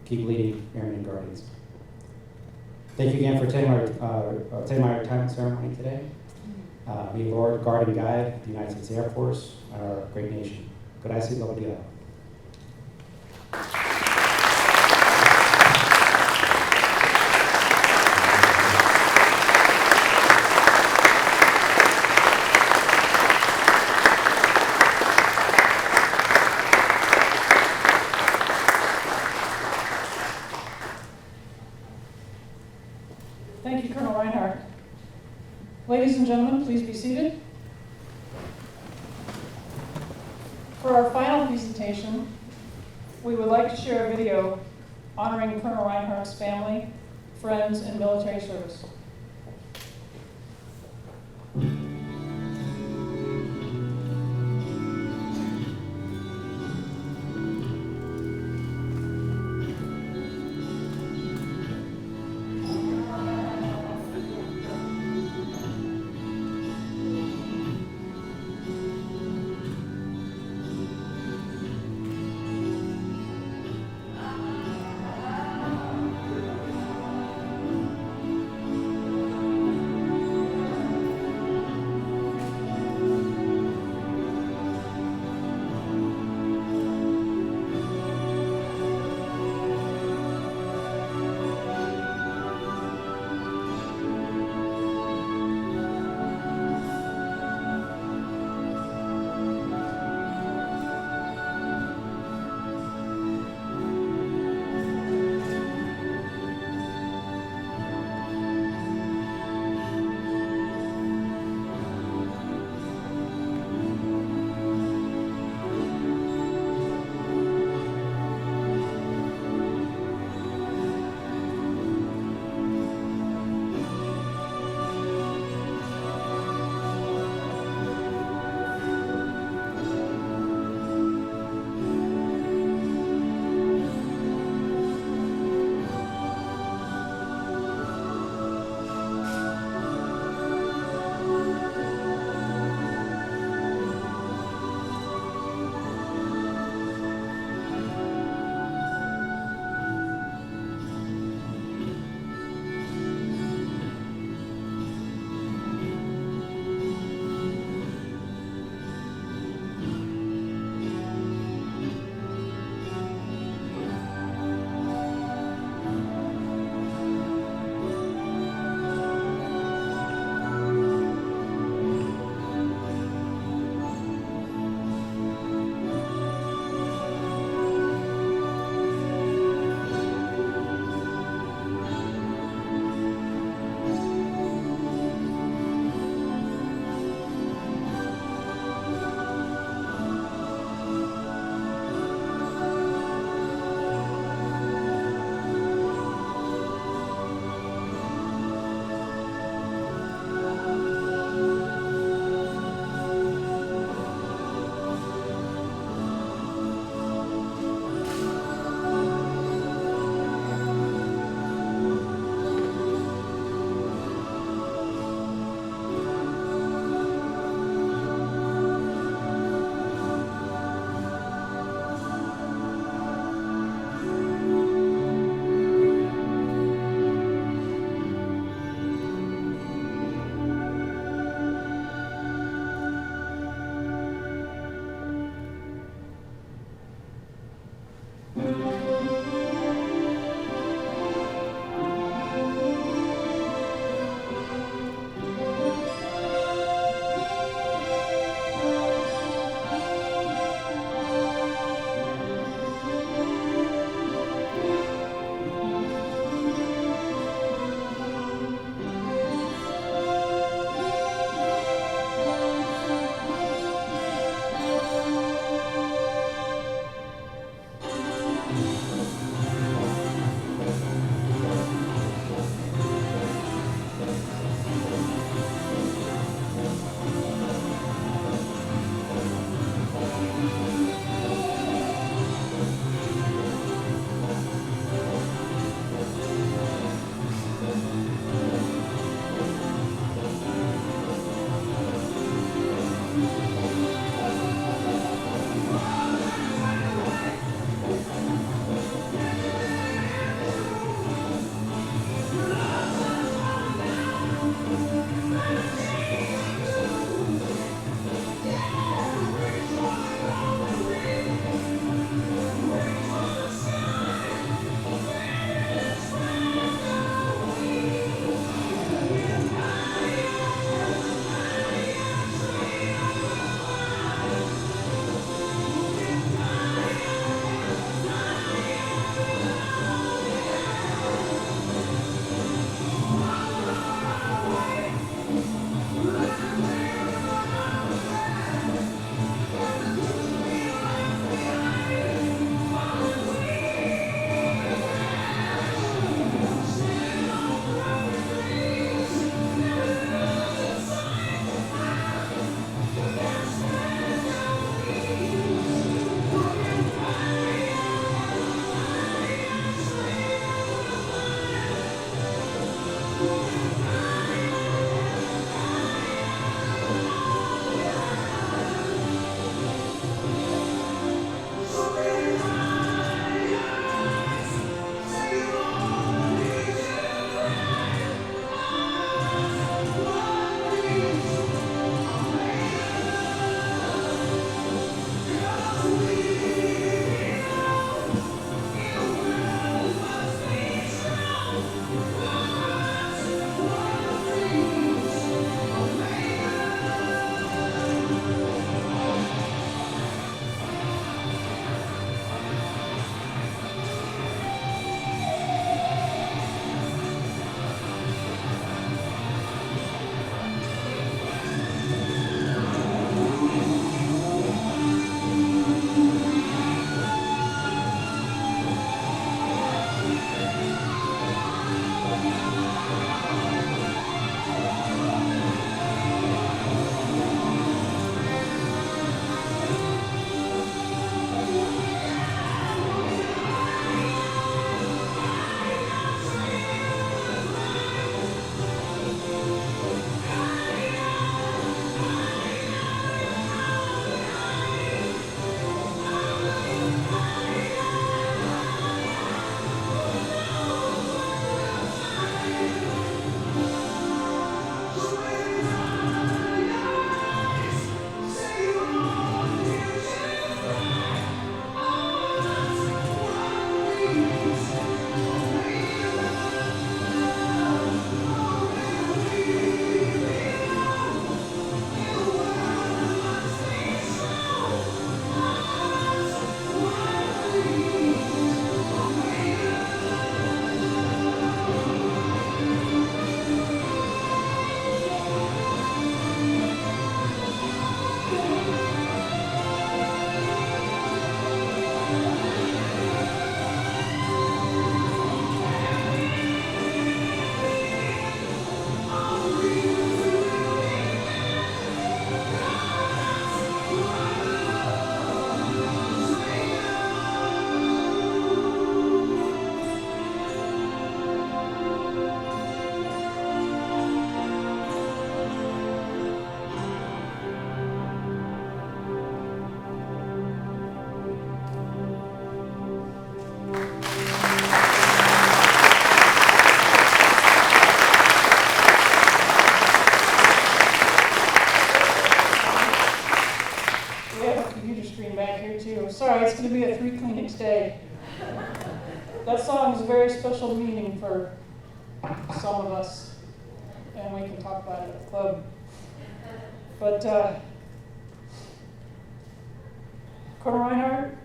Keep leading, Airmen and Guardians. Thank you again for attending my retirement ceremony today. May the Lord guard and guide the United States Air Force, our great nation. Gracias, Gabriel. Thank you, Colonel Rineheart. Ladies and gentlemen, please be seated. For our final presentation, we would like to share a video honoring Colonel Rinehart's family, friends, and military service. That song is a very special meaning for some of us, and we can talk about it at the club. But Colonel Rineheart,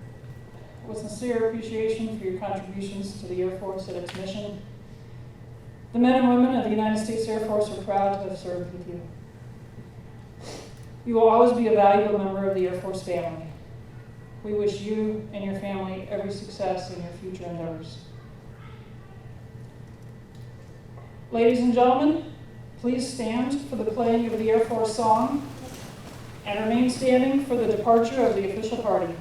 with sincere appreciation for your contributions to the Air Force and its mission, the men and women of the United States Air Force are proud to have served with you. You will always be a valuable member of the Air Force family. We wish you and your family every success in your future endeavors. Ladies and gentlemen, please stand for the playing of the Air Force song and remain standing for the departure of the official party.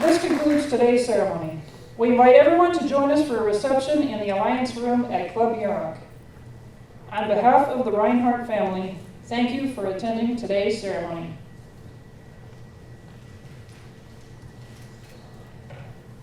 This concludes today's ceremony. We invite everyone to join us for a reception in the Alliance Room at Club Muroc. On behalf of the Rineheart family, thank you for attending today's ceremony.